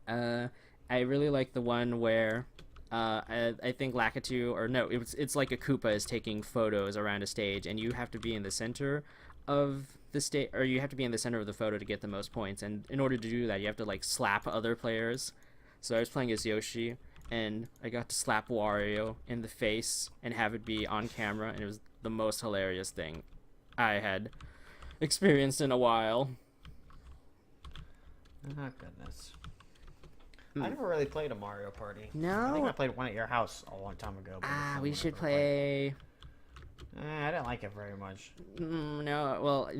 I really like the one where I think Lakitu, or no, it's like a Koopa is taking photos around a stage, and you have to be in the center of the stage, or you have to be in the center of the photo to get the most points. And in order to do that, you have to like slap other players. So I was playing as Yoshi, and I got to slap Wario in the face and have it be on camera, and it was the most hilarious thing I had experienced in a while. Oh, goodness. I never really played a Mario Party. No? I think I played one at your house a long time ago. We should play... I didn't like it very much. No, well,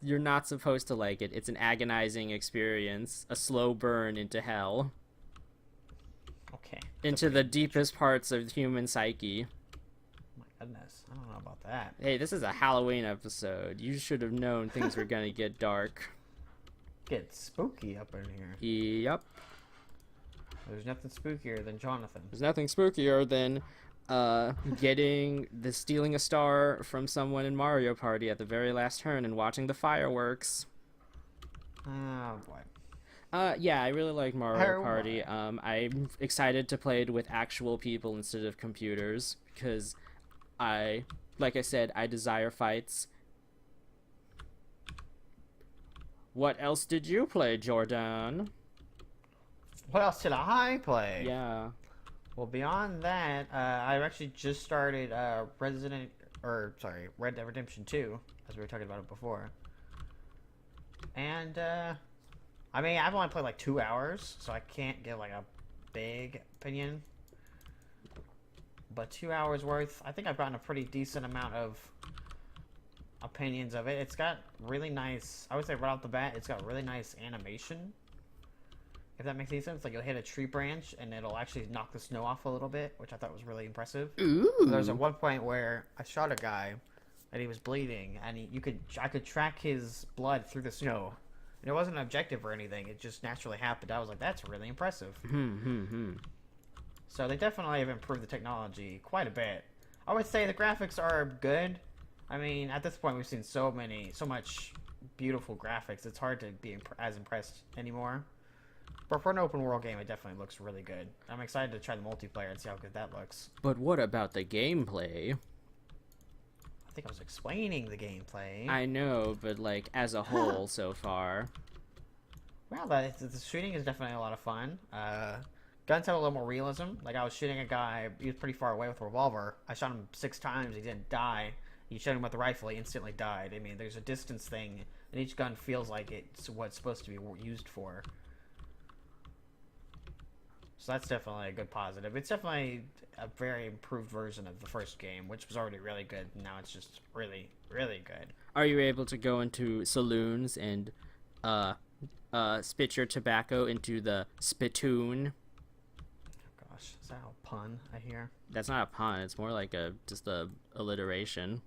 you're not supposed to like it. It's an agonizing experience, a slow burn into hell. Okay. Into the deepest parts of human psyche. My goodness, I don't know about that. Hey, this is a Halloween episode. You should have known things were gonna get dark. Get spooky up in here. Yep. There's nothing spookier than Jonathan. There's nothing spookier than stealing a star from someone in Mario Party at the very last turn and watching the fireworks. Oh boy. Yeah, I really like Mario Party. I'm excited to play it with actual people instead of computers because like I said, I desire fights. What else did you play, Jordan? What else did I play? Yeah. Well, beyond that, I actually just started Red Dead Redemption 2, as we were talking about it before. And I mean, I've only played like 2 hours, so I can't give like a big opinion. But 2 hours worth, I think I've gotten a pretty decent amount of opinions of it. It's got really nice, I would say right off the bat, it's got really nice animation. If that makes any sense. Like, you'll hit a tree branch, and it'll actually knock the snow off a little bit, which I thought was really impressive. Ooh. There's at one point where I shot a guy, and he was bleeding, and I could track his blood through the snow. And it wasn't an objective or anything. It just naturally happened. I was like, that's really impressive. So they definitely have improved the technology quite a bit. I would say the graphics are good. I mean, at this point, we've seen so much beautiful graphics. It's hard to be as impressed anymore. But for an open world game, it definitely looks really good. I'm excited to try the multiplayer and see how good that looks. But what about the gameplay? I think I was explaining the gameplay. I know, but like as a whole so far. Well, the shooting is definitely a lot of fun. Guns have a little more realism. Like, I was shooting a guy, he was pretty far away with a revolver. I shot him 6 times, he didn't die. You shot him with the rifle, he instantly died. I mean, there's a distance thing, and each gun feels like it's what it's supposed to be used for. So that's definitely a good positive. It's definitely a very improved version of the first game, which was already really good. And now it's just really, really good. Are you able to go into saloons and spit your tobacco into the spittoon? Gosh, is that a pun I hear? That's not a pun. It's more like just a alliteration.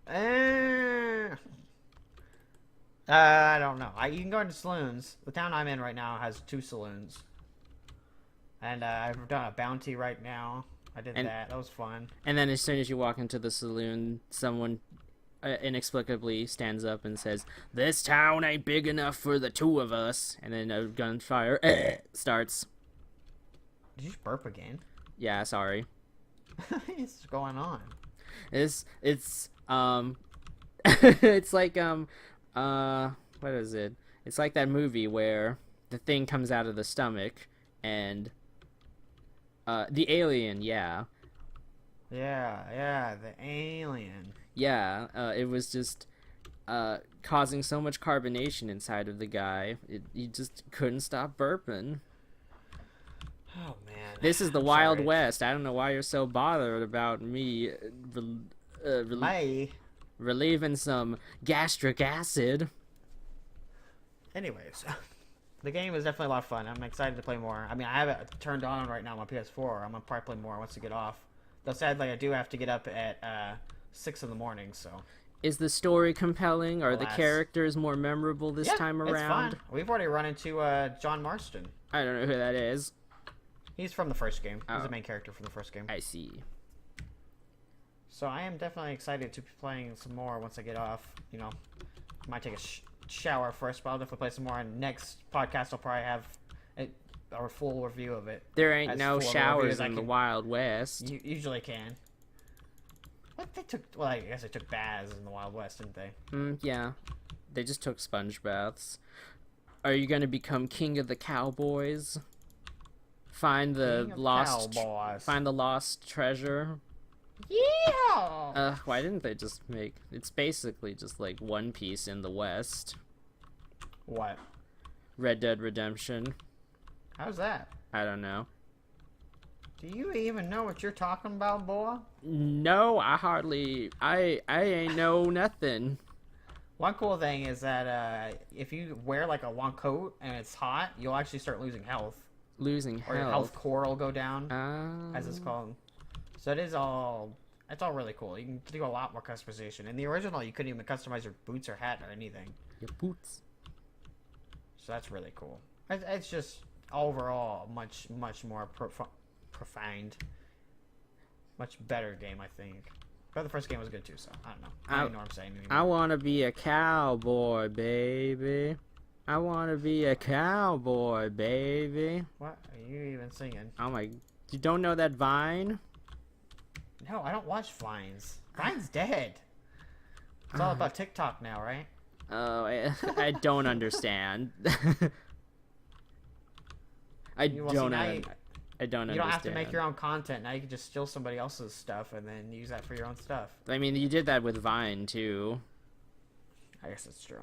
I don't know. You can go into saloons. The town I'm in right now has 2 saloons. And I've done a bounty right now. I did that. That was fun. And then as soon as you walk into the saloon, someone inexplicably stands up and says, "This town ain't big enough for the 2 of us." And then a gunfire starts. Did you burp again? Yeah, sorry. What's going on? It's it's like what is it? It's like that movie where the thing comes out of the stomach and the alien, yeah. Yeah, the alien. Yeah, it was just causing so much carbonation inside of the guy. He just couldn't stop burping. Oh, man. This is the Wild West. I don't know why you're so bothered about me relieving some gastric acid. Anyways, the game is definitely a lot of fun. I'm excited to play more. I mean, I have it turned on right now on my PS4. I'm going to probably play more once I get off. Though sadly, I do have to get up at 6 in the morning, so... Is the story compelling? Are the characters more memorable this time around? It's fun. We've already run into John Marston. I don't know who that is. He's from the first game. He's the main character from the first game. I see. So I am definitely excited to be playing some more once I get off. You know, might take a shower first, but I'll definitely play some more. And next podcast, I'll probably have a full review of it. There ain't no showers in the Wild West. You usually can. What they took? Well, I guess they took baths in the Wild West, didn't they? Yeah, they just took sponge baths. Are you gonna become king of the cowboys? Find the lost treasure. Yeah. Why didn't they just make? It's basically just like One Piece in the West. What? Red Dead Redemption. How's that? I don't know. Do you even know what you're talking about, boy? No, I ain't know nothing. One cool thing is that if you wear like a long coat and it's hot, you'll actually start losing health. Losing health. Or your health core will go down, as it's called. So it's all really cool. You can do a lot more customization. In the original, you couldn't even customize your boots or hat or anything. Your boots. So that's really cool. It's just overall much more profound, much better game, I think. But the first game was good too, so I don't know. I don't even know what I'm saying anymore. I want to be a cowboy, baby. I want to be a cowboy, baby. What are you even singing? Oh my... You don't know that Vine? No, I don't watch Vines. Vine's dead. It's all about TikTok now, right? Oh, I don't understand. I don't understand. You don't have to make your own content. Now you can just steal somebody else's stuff and then use that for your own stuff. I mean, you did that with Vine, too. I guess that's true.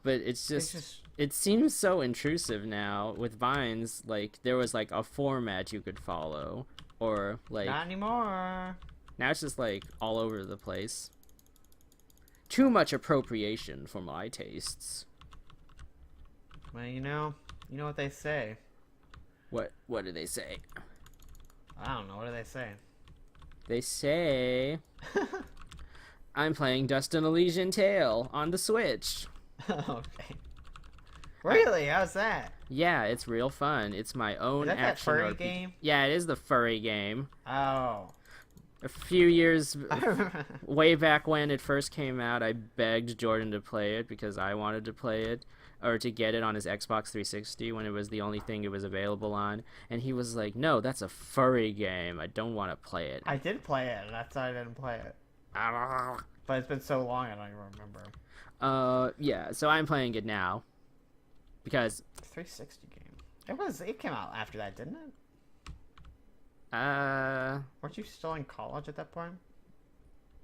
But it's It's just just it seems so intrusive now with Vines. Like there was like a format you could follow, or like not anymore. now it's just like all over the place. Too much appropriation for my tastes. Well, you know what they say. What do they say? I don't know. What do they say? They say I'm playing Dust and Elysian Tale on the Switch. Okay. Really? How's that? Yeah, it's real fun. It's my own Is that action furry RPG. game? Yeah, it is the furry game. Oh. A few years, I remember. way back when it first came out, I begged Jordan to play it because I wanted to play it, or to get it on his Xbox 360 when it was the only thing it was available on. And he was like, no, that's a furry game. I don't want to play it. I did play it, and that's why I didn't play it. But it's been so long, I don't even remember. Yeah, so I'm playing it now. Because, 360 game. It came out after that, didn't it? Weren't you still in college at that point?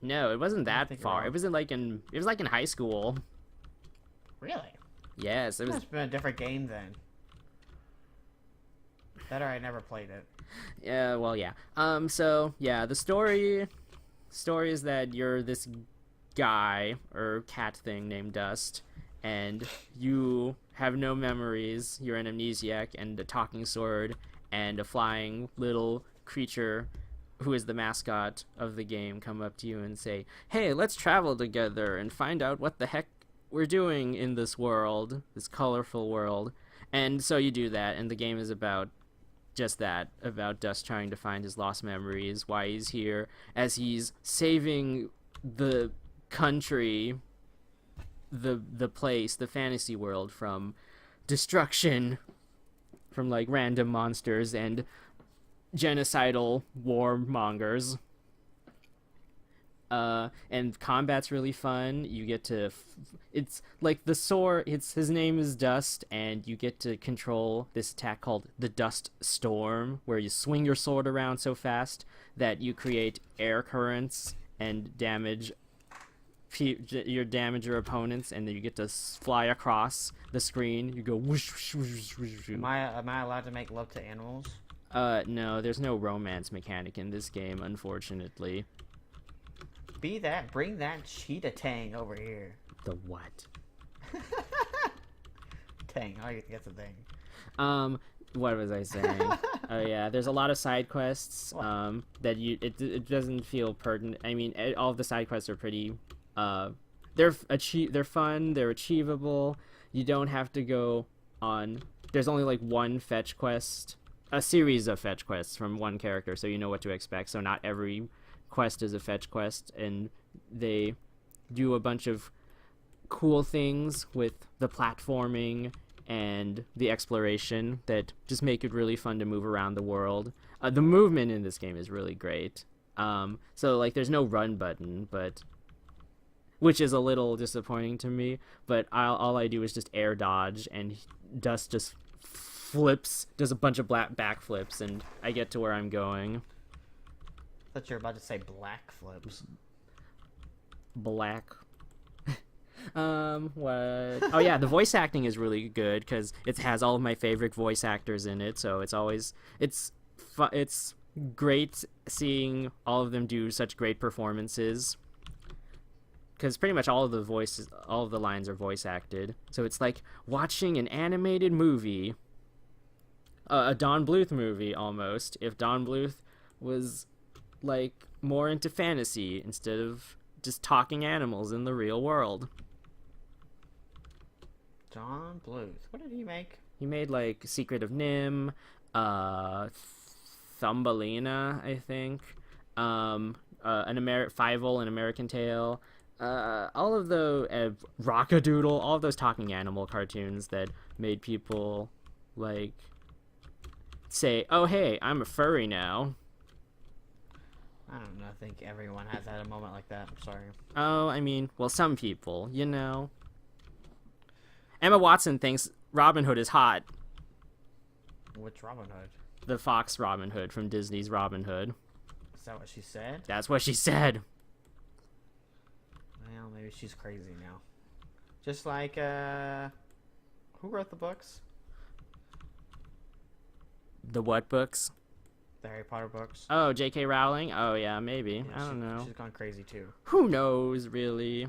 no, it wasn't I that think you're far. wrong. It was like in high school. Really? Yes, it was. It's been a different game then. That or I never played it. Yeah, well, yeah. So yeah, the story is that you're this guy or cat thing named Dust, and you have no memories. You're an amnesiac, and a talking sword, and a flying little creature who is the mascot of the game come up to you and say, hey, let's travel together and find out what the heck we're doing in this world, this colorful world. And so you do that, and the game is about just that, about Dust trying to find his lost memories, why he's here, as he's saving the country, the place, the fantasy world from destruction, from like random monsters and genocidal warmongers. And combat's really fun. You get to it's like the sword, his name is Dust, and you get to control this attack called the Dust Storm, where you swing your sword around so fast that you create air currents and damage your opponents, and then you get to fly across the screen. You go whoosh, whoosh, whoosh, whoosh, whoosh. Am I allowed to make love to animals? No, there's no romance mechanic in this game, unfortunately. Bring that cheetah tang over here. The what? Tang, I guess a thing. What was I saying? Oh yeah, there's a lot of side quests. That it doesn't feel pertinent. I mean, all of the side quests are pretty. They're fun. They're achievable. You don't have to go on. There's only like one fetch quest, a series of fetch quests from one character, so you know what to expect. So not every quest is a fetch quest, and they do a bunch of cool things with the platforming and the exploration that just make it really fun to move around the world. The movement in this game is really great. So like there's no run button, but which is a little disappointing to me, but all I do is just air dodge, and Dust just does a bunch of backflips, and I get to where I'm going. I thought you were about to say black flips. Black. What? Oh yeah, the voice acting is really good because it has all of my favorite voice actors in it, so it's great seeing all of them do such great performances. Because pretty much all of the lines are voice acted, so it's like watching an animated movie, a Don Bluth movie almost. If Don Bluth was like more into fantasy instead of just talking animals in the real world. Don Bluth. What did he make? He made like Secret of Nim, Thumbelina, I think, Fievel, an American Tale, all of the Rockadoodle, all of those talking animal cartoons that made people like say, "Oh hey, I'm a furry now." I don't know. I think everyone has had a moment like that. I'm sorry. Oh, I mean, well, some people, you know. Emma Watson thinks Robin Hood is hot. Which Robin Hood? The Fox Robin Hood from Disney's Robin Hood. Is that what she said? That's what she said. Well, maybe she's crazy now. Just like who wrote the books? The what books? The Harry Potter books. Oh, J.K. Rowling? Oh, yeah, maybe. Yeah, I don't know. She's gone crazy too. Who knows, really?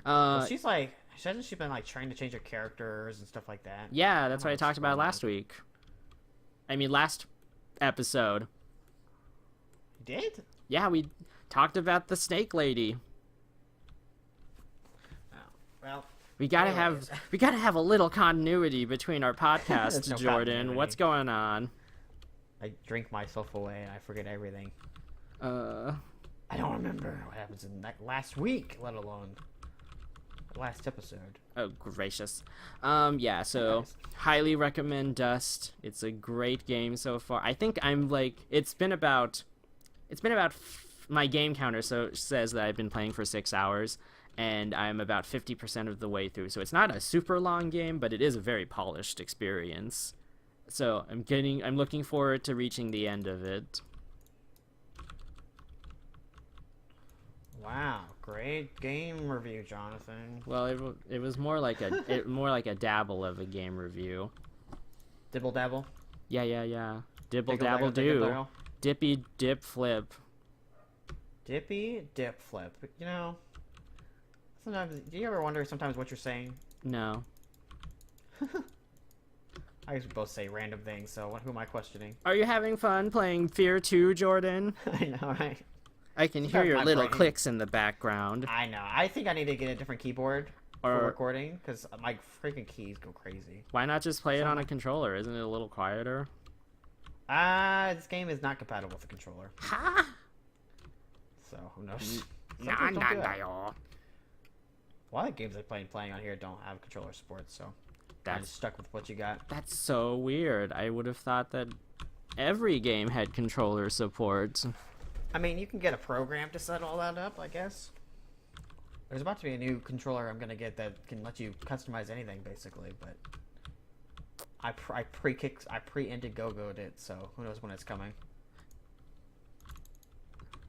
Well, she's like, hasn't she been like trying to change her characters and stuff like that? Yeah, that's what I talked about last week. I mean, last episode. You did? Yeah, we talked about the snake lady. Oh, well. We gotta have a little continuity between our podcasts, No Jordan. continuity. What's going on? I drink myself away and I forget everything. Uh, I don't remember what happens in that last week, let alone last episode. oh gracious. Yeah, so highly recommend Dust. It's a great game so far. I think I'm like it's been about my game counter says that I've been playing for 6 hours and I'm about 50% of the way through. So it's not a super long game, but it is a very polished experience. So I'm looking forward to reaching the end of it. Wow, great game review, Jonathan. Well, it was more like a dabble of a game review. Dibble dabble. Yeah. Dibble Diggle, dabble daggle, diggle, do. daggle. Dippy dip flip. Dippy dip flip. You know, sometimes do you ever wonder sometimes what you're saying? No. I guess we both say random things, so who am I questioning? Are you having fun playing F.E.A.R 2, Jordan? I know, right? I can hear Sometimes your my little brain- clicks in the background. I know. I think I need to get a different keyboard for Or- recording because my freaking keys go crazy. Why not just play it on a controller? Isn't it a little quieter? This game is not compatible with the controller, Ha! so who knows? Some Nah, games don't do that. nah. A lot of games I'm playing on here don't have controller support, so I'm just stuck with what you got. That's so weird. I would have thought that every game had controller support. I mean, you can get a program to set all that up, I guess. There's about to be a new controller I'm gonna get that can let you customize anything, basically. But I pre-Indiegogo'd it, so who knows when it's coming.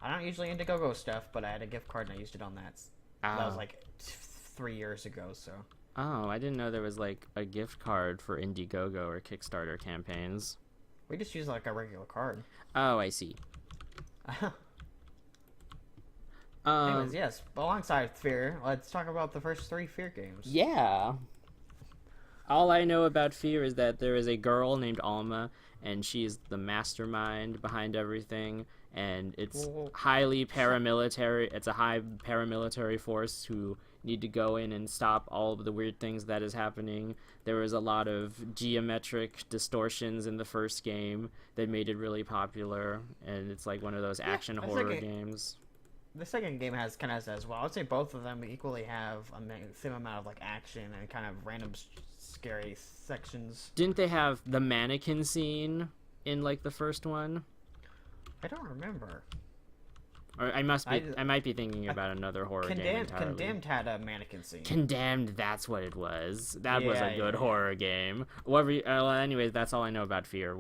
I don't usually Indiegogo stuff, but I had a gift card and I used it on that. That was like 3 years ago, so. Oh, I didn't know there was like a gift card for Indiegogo or Kickstarter campaigns. We just use like a regular card. Oh, I see. Um, Anyways, yes, alongside F.E.A.R, let's talk about the first 3 F.E.A.R games. Yeah. All I know about F.E.A.R is that there is a girl named Alma, and she is the mastermind behind everything, and it's Well, highly paramilitary. It's a high paramilitary force who need to go in and stop all of the weird things that is happening. There was a lot of geometric distortions in the first game that made it really popular, and it's like one of those action horror games. The second game has as well. I would say both of them equally have a same amount of like action and kind of random scary sections. Didn't they have the mannequin scene in like the first one? I don't remember. Or I might be thinking about another horror game entirely. Condemned had a mannequin scene. Condemned, that's what it was. That was a good Yeah. horror game. Well, anyways, that's all I know about F.E.A.R.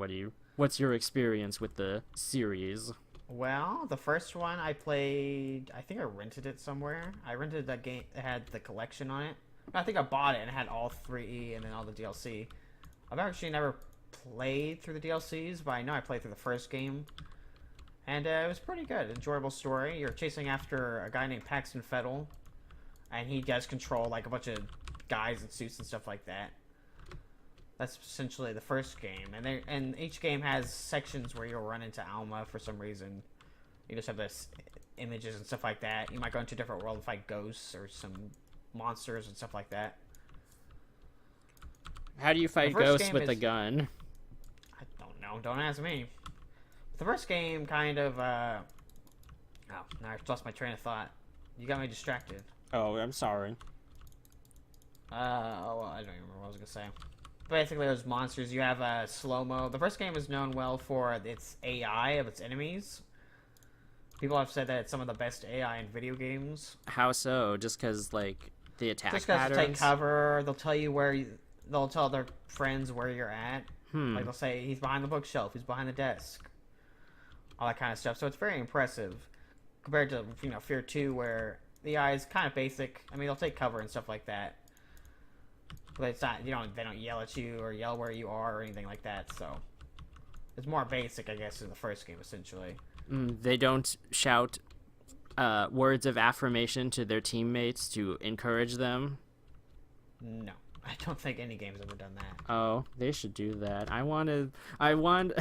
What's your experience with the series? Well, the first one I played, I think I rented it somewhere. I rented that game. It had the collection on it. I think I bought it and it had all 3 and then all the DLC. I've actually never played through the DLCs, but I know I played through the first game. And it was pretty good. Enjoyable story. You're chasing after a guy named Paxton Fettel, and he does control like a bunch of guys in suits and stuff like that. That's essentially the first game, and each game has sections where you'll run into Alma for some reason. You just have this images and stuff like that. You might go into a different world and fight ghosts or some monsters and stuff like that. How do you fight first ghosts game with a is- gun? I don't know. Don't ask me. The first game kind of. Oh, now I've lost my train of thought. You got me distracted. Oh, I'm sorry. Oh, well, I don't even remember what I was gonna say. Basically, those monsters. You have slow-mo. The first game is known well for its AI of its enemies. People have said that it's some of the best AI in video games. How so? Just because, like, the attack Just because they take patterns? cover, they'll tell you they'll tell their friends where you're at. Like they'll say he's behind the bookshelf, he's behind the desk, all that kind of stuff. So it's very impressive compared to F.E.A.R 2, where the AI is kind of basic. I mean, they'll take cover and stuff like that. But it's not, they don't yell at you or yell where you are or anything like that, so it's more basic, I guess, in the first game, essentially. They don't shout words of affirmation to their teammates to encourage them. No, I don't think any game's ever done that. Oh, they should do that. I want I want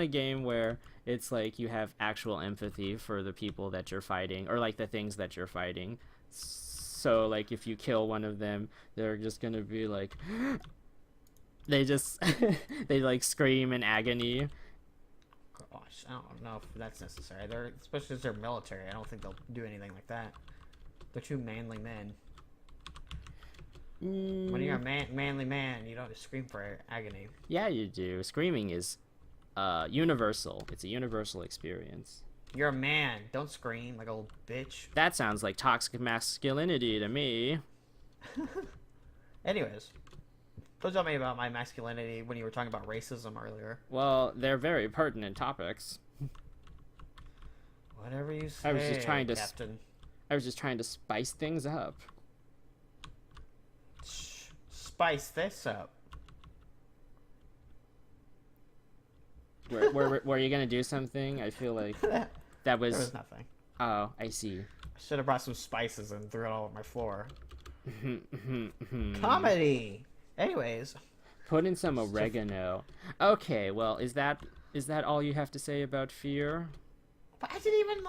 a game where it's like you have actual empathy for the people that you're fighting, or like the things that you're fighting. So like if you kill one of them, they're just gonna be like, they just they like scream in agony. Gosh, I don't know if that's necessary. Especially as they're military, I don't think they'll do anything like that. They're two manly men. When you're a manly man, you don't scream for agony. Yeah, you do. Screaming is universal. It's a universal experience. You're a man. Don't scream like a little bitch. That sounds like toxic masculinity to me. Anyways, don't tell me about my masculinity when you were talking about racism earlier. Well, they're very pertinent topics. Whatever you say, I was just trying to Captain. I was just trying to spice things up. Spice this up. Were you gonna do something? I feel like that was. There was nothing. Oh, I see. I should have brought some spices and threw it all over my floor. Comedy. Anyways, put in some oregano. Okay, well, is that all you have to say about F.E.A.R? But I didn't even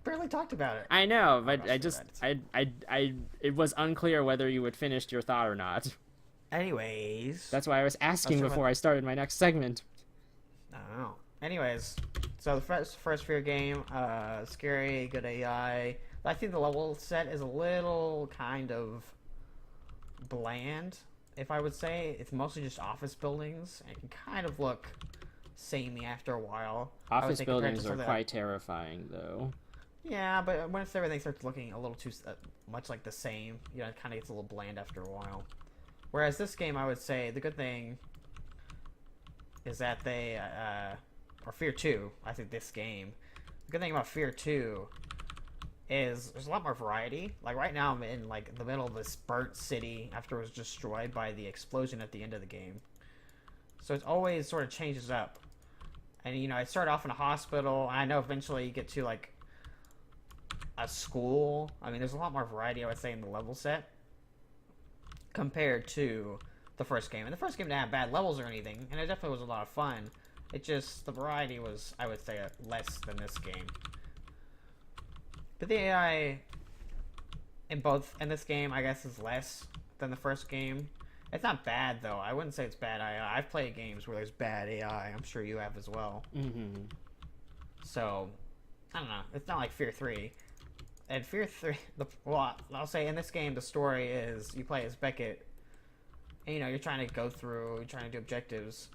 barely talked about it. I know, but it was unclear whether you had finished your thought or not. Anyways, that's why I was asking before I started my next segment. I don't know. Anyways, so the first F.E.A.R game, scary, good AI. I think the level set is a little kind of bland, if I would say. It's mostly just office buildings, and it can kind of look samey after a while. Office buildings are quite terrifying, though. Yeah, but once everything starts looking a little too much like the same, it kind of gets a little bland after a while. Whereas this game, I would say, the good thing is that they, or F.E.A.R 2, I think this game, the good thing about F.E.A.R 2 is there's a lot more variety. Like right now I'm in the middle of this burnt city after it was destroyed by the explosion at the end of the game. So it always sort of changes up. And I start off in a hospital, and I know eventually you get to a school. I mean, there's a lot more variety, I would say, in the level set compared to the first game. And the first game didn't have bad levels or anything, and it definitely was a lot of fun. It just, the variety was, I would say, less than this game. But the AI in this game, I guess, is less than the first game. It's not bad, though. I wouldn't say it's bad AI. I've played games where there's bad AI. I'm sure you have as well. Mm-hmm. So, I don't know. It's not like F.E.A.R 3. And F.E.A.R 3, I'll say in this game, the story is you play as Beckett, and you're trying to go through, you're trying to do objectives,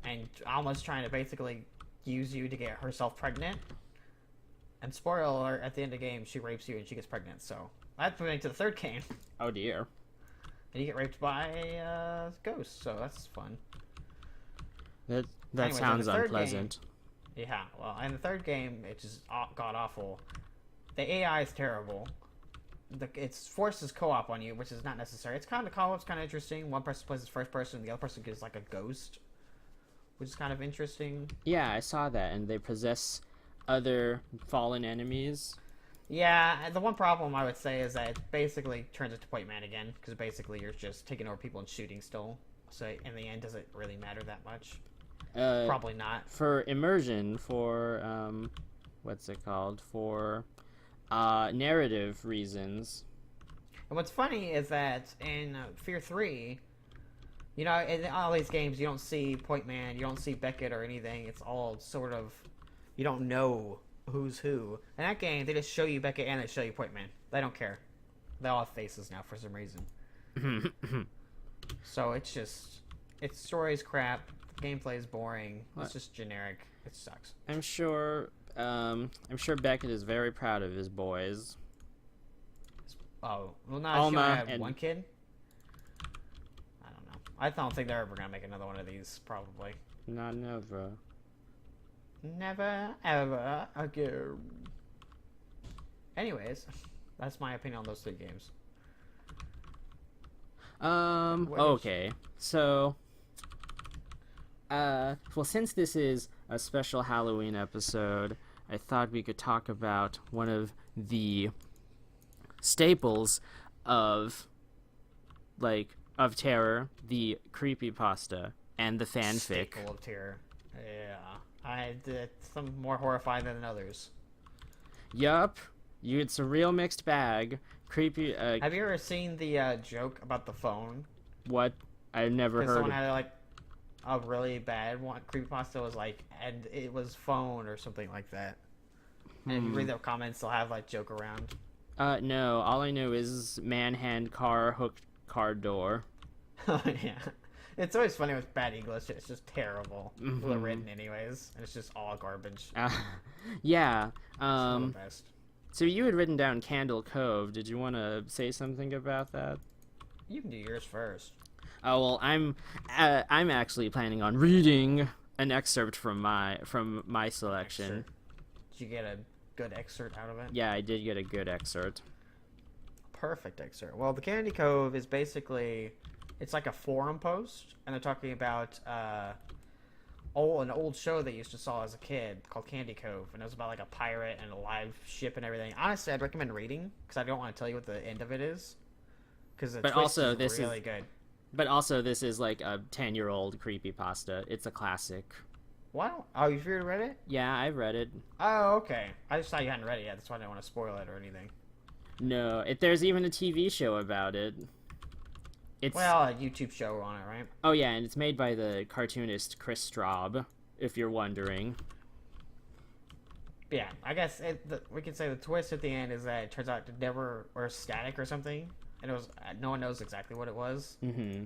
and Alma's trying to basically use you to get herself pregnant. And spoiler alert, at the end of the game, she rapes you and she gets pregnant. So that's moving to the third game. Oh dear. And you get raped by ghosts, so that's fun. That Anyways, sounds unpleasant. Yeah, well, in the third game, it just god awful. The AI is terrible. It forces co-op on you, which is not necessary. It's kind of co-op's kind of interesting. One person plays as first person, the other person gets like a ghost, which is kind of interesting. Yeah, I saw that, and they possess other fallen enemies. Yeah, and the one problem I would say is that it basically turns into Point Man again, because basically you're just taking over people and shooting still. So in the end, does it really matter that much? Probably not. For immersion, for what's it called? For narrative reasons. And what's funny is that in F.E.A.R 3, in all these games, you don't see Point Man, you don't see Beckett or anything. It's all sort of, you don't know who's who. In that game, they just show you Beckett and they show you Point Man. They don't care. They all have faces now for some reason. So it's story's crap. Gameplay is boring. It's just generic. It sucks. I'm sure Beckett is very proud of his boys. Oh, well, now she only have one kid? I don't know. I don't think they're ever going to make another one of these, probably. Not never. Never, ever again. Anyways, that's my opinion on those three games. Okay. So, well, since this is a special Halloween episode, I thought we could talk about one of the staples of, of terror, the creepypasta and the fanfic. Staple of terror. Yeah. I did some more horrifying than others. Yup. It's a real mixed bag. Creepy. Have you ever seen the joke about the phone? What? I've never heard. Someone had like a really bad one. Creepypasta was like, and it was phone or something like that. And if you read the comments, they'll have like joke around. No. All I know is man hand car hooked car door. Oh yeah. It's always funny with bad English. It's just terrible. Well written anyways, and it's just all garbage. Yeah. It's the best. So you had written down Candle Cove. Did you want to say something about that? You can do yours first. Oh well, I'm actually planning on reading an excerpt from my selection. Excerpt. Did you get a good excerpt out of it? Yeah, I did get a good excerpt. Perfect excerpt. Well, the Candy Cove is basically, it's like a forum post, and they're talking about an old show they used to saw as a kid called Candy Cove, and it was about like a pirate and a live ship and everything. Honestly, I'd recommend reading because I don't want to tell you what the end of it is, because the twist is really good. But also, this is like a 10-year-old creepypasta. It's a classic. Wow. Oh, you've already read it? Yeah, I've read it. Oh, okay. I just thought you hadn't read it yet. That's why I didn't want to spoil it or anything. No, there's even a TV show about it. It's a YouTube show on it, right? Oh yeah, and it's made by the cartoonist Chris Straub, if you're wondering. Yeah, I guess we could say the twist at the end is that it turns out it never or static or something, and it was no one knows exactly what it was. Mm-hmm.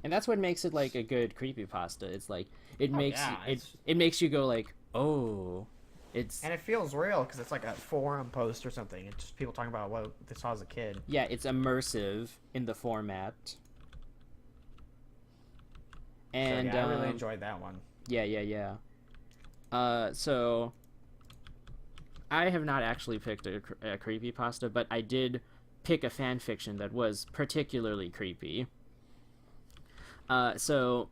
And that's what makes it like a good creepypasta. It's like it makes you go like, oh, and it feels real because it's like a forum post or something. It's just people talking about what they saw as a kid. Yeah, it's immersive in the format. And so, yeah, I really enjoyed that one. Yeah. So I have not actually picked a creepypasta, but I did pick a fan fiction that was particularly creepy. So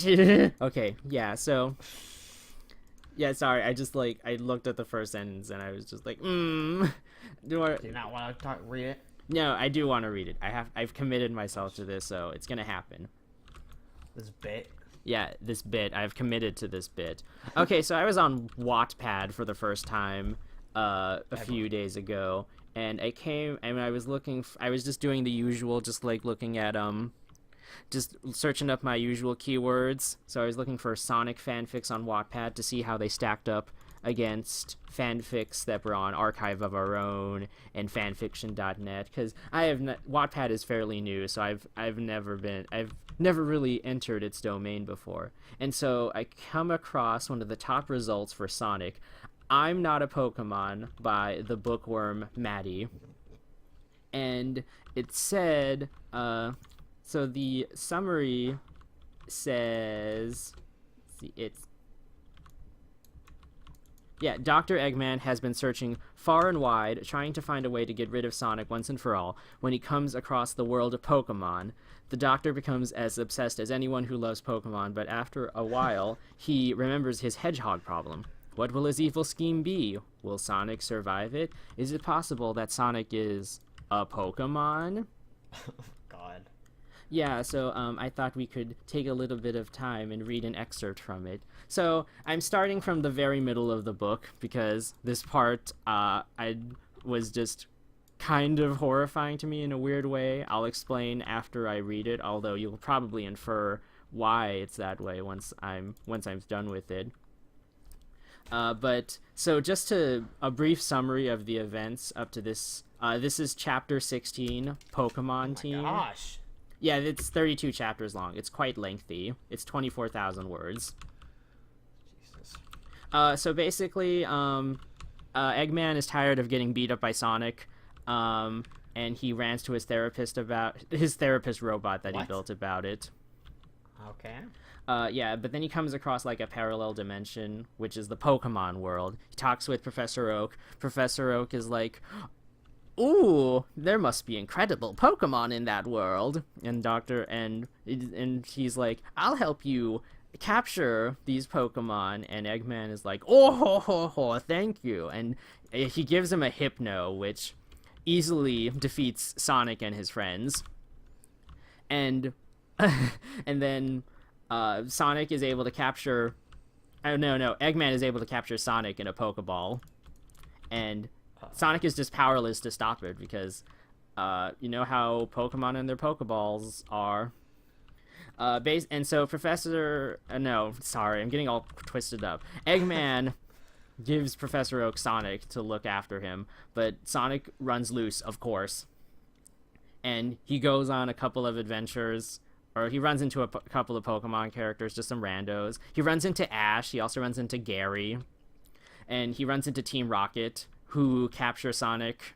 okay, yeah, so yeah, sorry, I just I looked at the first sentence and I was just like, Do you not want to read it? No, I do want to read it. I've committed myself to this, so it's gonna happen. This bit? Yeah, this bit. I've committed to this bit. Okay, so I was on Wattpad for the first time a few days ago, and I was looking. I was just doing the usual, just looking at just searching up my usual keywords. So I was looking for Sonic fanfics on Wattpad to see how they stacked up against fanfics that were on Archive of Our Own and fanfiction.net, because Wattpad is fairly new, so I've never really entered its domain before. And so I come across one of the top results for Sonic, I'm Not a Pokemon by the bookworm Maddie. And it said, so the summary says, Dr. Eggman has been searching far and wide, trying to find a way to get rid of Sonic once and for all. When he comes across the world of Pokemon, the Doctor becomes as obsessed as anyone who loves Pokemon, but after a while, he remembers his hedgehog problem. What will his evil scheme be? Will Sonic survive it? Is it possible that Sonic is a Pokemon? God. Yeah, so I thought we could take a little bit of time and read an excerpt from it. So I'm starting from the very middle of the book because this part was just kind of horrifying to me in a weird way. I'll explain after I read it, although you'll probably infer why it's that way once I'm done with it. But so just a brief summary of the events up to this. This is chapter 16, Pokemon Team. Gosh. Yeah, it's 32 chapters long. It's quite lengthy. It's 24,000 words. Jesus. So basically, Eggman is tired of getting beat up by Sonic, and he rants to his therapist robot that he built about it. Okay. Yeah, but then he comes across a parallel dimension, which is the Pokemon world. He talks with Professor Oak. Professor Oak is like, Ooh, there must be incredible Pokemon in that world. And he's like, I'll help you capture these Pokemon. And Eggman is like, oh ho ho ho, thank you. And he gives him a Hypno, which easily defeats Sonic and his friends. And and then Sonic is able to capture. Oh no, Eggman is able to capture Sonic in a Pokeball, and Sonic is just powerless to stop it because, you know how Pokemon and their Pokeballs are. And so no, sorry, I'm getting all twisted up. Eggman gives Professor Oak Sonic to look after him, but Sonic runs loose, of course, and he goes on a couple of adventures. Or he runs into a couple of Pokemon characters, just some randos. He runs into Ash. He also runs into Gary. And he runs into Team Rocket, who capture Sonic.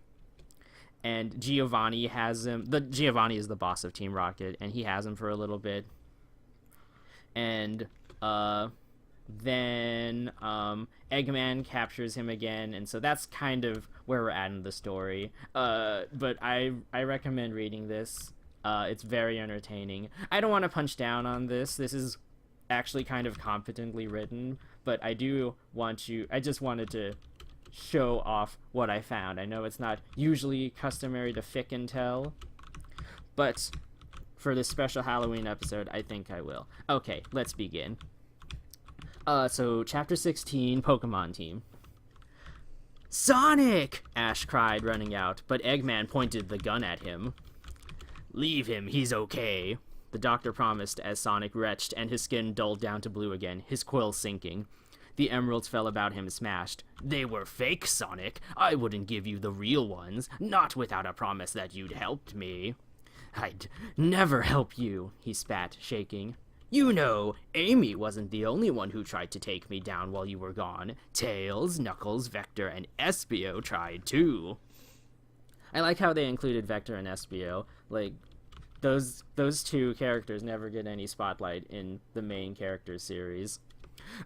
And Giovanni has him. Giovanni is the boss of Team Rocket, and he has him for a little bit. And then Eggman captures him again, and so that's kind of where we're at in the story. But I recommend reading this. It's very entertaining. I don't want to punch down on this. This is actually kind of competently written, but I just wanted to show off what I found. I know it's not usually customary to fic and tell, but for this special Halloween episode, I think I will. Okay, let's begin. So Chapter 16, Pokemon Team. Sonic! Ash cried, running out, but Eggman pointed the gun at him. Leave him, he's okay, the doctor promised as Sonic retched and his skin dulled down to blue again, his quill sinking. The emeralds fell about him smashed. They were fake, Sonic. I wouldn't give you the real ones, not without a promise that you'd helped me. I'd never help you, he spat, shaking. You know, Amy wasn't the only one who tried to take me down while you were gone. Tails, Knuckles, Vector, and Espio tried too. I like how they included Vector and Espio. Like, those two characters never get any spotlight in the main character series.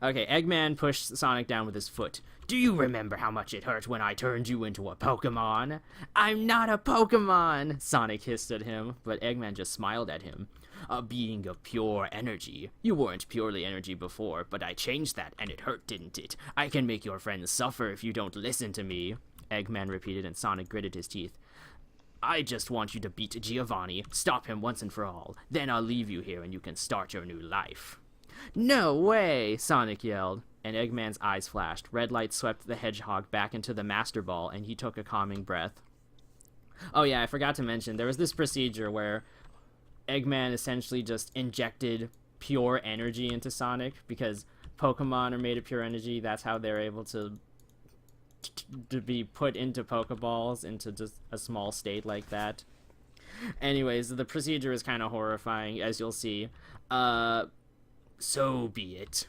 Okay, Eggman pushed Sonic down with his foot. Do you remember how much it hurt when I turned you into a Pokemon? I'm not a Pokemon, Sonic hissed at him, but Eggman just smiled at him. A being of pure energy. You weren't purely energy before, but I changed that, and it hurt, didn't it? I can make your friends suffer if you don't listen to me, Eggman repeated, and Sonic gritted his teeth. I just want you to beat Giovanni, stop him once and for all. Then I'll leave you here and you can start your new life. No way, Sonic yelled, and Eggman's eyes flashed. Red light swept the hedgehog back into the Master Ball, and he took a calming breath. Oh yeah, I forgot to mention, there was this procedure where Eggman essentially just injected pure energy into Sonic, because Pokemon are made of pure energy. That's how they're able to be put into Pokeballs, into just a small state like that. Anyways, the procedure is kind of horrifying, as you'll see. So be it.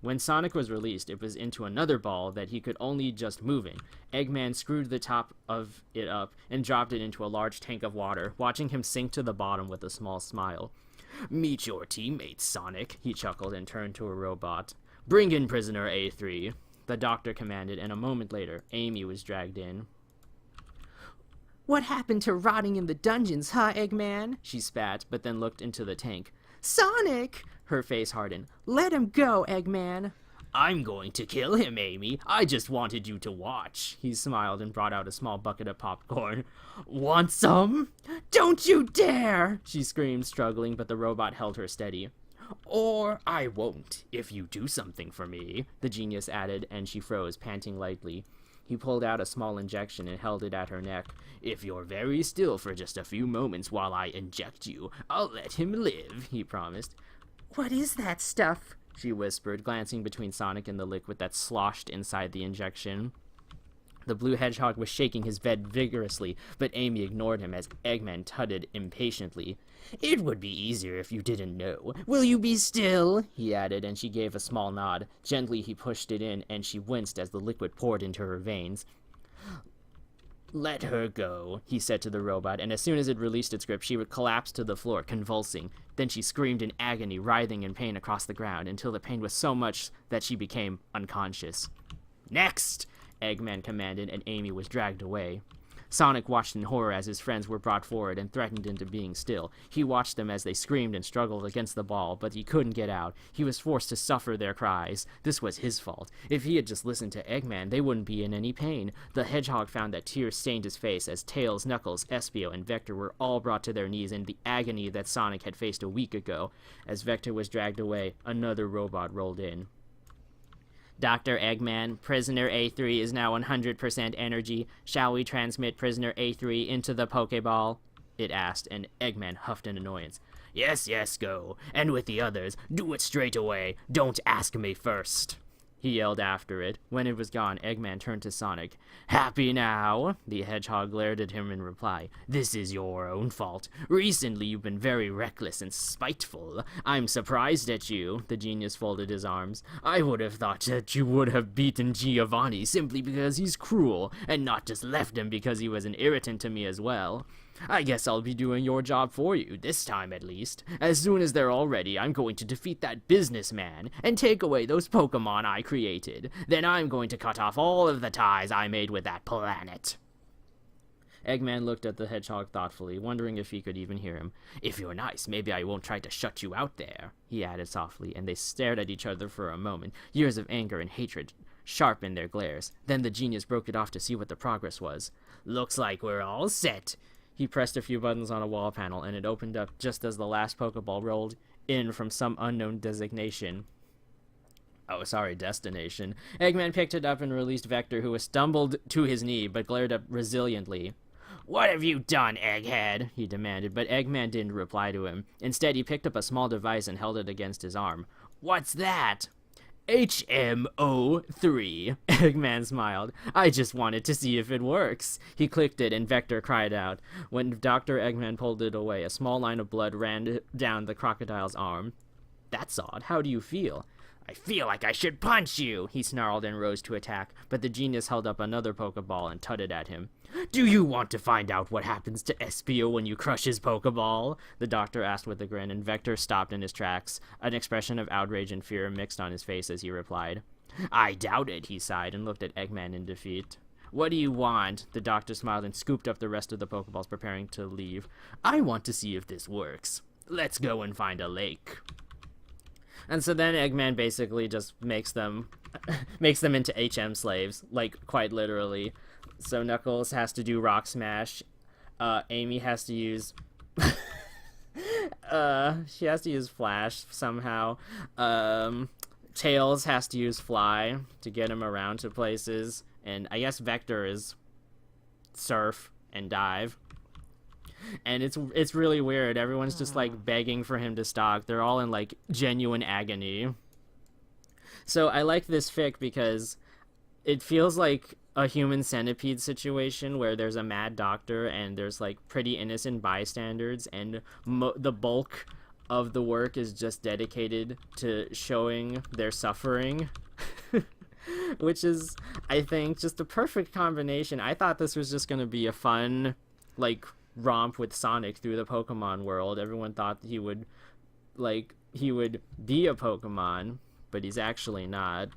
When Sonic was released, it was into another ball that he could only just move in. Eggman screwed the top of it up and dropped it into a large tank of water, watching him sink to the bottom with a small smile. Meet your teammates, Sonic, he chuckled and turned to a robot. Bring in prisoner A3. The doctor commanded, and a moment later, Amy was dragged in. What happened to rotting in the dungeons, huh, Eggman? She spat, but then looked into the tank. Sonic! Her face hardened. Let him go, Eggman. I'm going to kill him, Amy. I just wanted you to watch. He smiled and brought out a small bucket of popcorn. Want some? Don't you dare! She screamed, struggling, but the robot held her steady. Or I won't, if you do something for me, the genius added, and she froze, panting lightly. He pulled out a small injection and held it at her neck. If you're very still for just a few moments while I inject you, I'll let him live, he promised. What is that stuff? She whispered, glancing between Sonic and the liquid that sloshed inside the injection. The blue hedgehog was shaking his head vigorously, but Amy ignored him as Eggman tutted impatiently. It would be easier if you didn't know. Will you be still? He added, and she gave a small nod. Gently he pushed it in, and she winced as the liquid poured into her veins. Let her go, he said to the robot, and as soon as it released its grip, she would collapse to the floor, convulsing. Then she screamed in agony, writhing in pain across the ground, until the pain was so much that she became unconscious. Next! Eggman commanded, and Amy was dragged away. Sonic watched in horror as his friends were brought forward and threatened into being still. He watched them as they screamed and struggled against the ball, but he couldn't get out. He was forced to suffer their cries. This was his fault. If he had just listened to Eggman, they wouldn't be in any pain. The hedgehog found that tears stained his face as Tails, Knuckles, Espio, and Vector were all brought to their knees in the agony that Sonic had faced a week ago. As Vector was dragged away, another robot rolled in. Dr. Eggman, prisoner A3 is now 100% energy. Shall we transmit prisoner A3 into the Pokeball? It asked, and Eggman huffed in annoyance. Yes, yes, go. And with the others, do it straight away. Don't ask me first. He yelled after it. When it was gone, Eggman turned to Sonic. Happy now? The hedgehog glared at him in reply. This is your own fault. Recently you've been very reckless and spiteful. I'm surprised at you. The genius folded his arms. I would have thought that you would have beaten Giovanni simply because he's cruel, and not just left him because he was an irritant to me as well. I guess I'll be doing your job for you, this time at least. As soon as they're all ready, I'm going to defeat that businessman and take away those Pokemon I created. Then I'm going to cut off all of the ties I made with that planet. Eggman looked at the hedgehog thoughtfully, wondering if he could even hear him. If you're nice, maybe I won't try to shut you out there, he added softly, and they stared at each other for a moment, years of anger and hatred sharp in their glares. Then the genius broke it off to see what the progress was. Looks like we're all set. He pressed a few buttons on a wall panel, and it opened up just as the last Pokeball rolled in from some unknown destination. Eggman picked it up and released Vector, who was stumbled to his knee, but glared up resiliently. What have you done, Egghead? He demanded, but Eggman didn't reply to him. Instead, he picked up a small device and held it against his arm. What's that? HMO3. Eggman smiled. I just wanted to see if it works. He clicked it, and Vector cried out. When Dr. Eggman pulled it away, a small line of blood ran down the crocodile's arm. That's odd. How do you feel? I feel like I should punch you, he snarled and rose to attack, but the genius held up another Pokeball and tutted at him. Do you want to find out what happens to Espio when you crush his Pokeball? The doctor asked with a grin, and Vector stopped in his tracks, an expression of outrage and fear mixed on his face as he replied. I doubt it, he sighed and looked at Eggman in defeat. What do you want? The doctor smiled and scooped up the rest of the Pokeballs, preparing to leave. I want to see if this works. Let's go and find a lake. And so then Eggman basically just makes them into HM slaves, like quite literally. So Knuckles has to do Rock Smash. Amy has to use she has to use Flash somehow. Tails has to use Fly to get him around to places, and I guess Vector is Surf and Dive. And it's really weird. Everyone's just like begging for him to stop. They're all in like genuine agony. So I like this fic because it feels like a human centipede situation where there's a mad doctor and there's like pretty innocent bystanders, and the bulk of the work is just dedicated to showing their suffering. Which is, I think, just the perfect combination. I thought this was just going to be a fun, like, romp with Sonic through the Pokemon world. Everyone thought he would be a Pokemon, but he's actually not.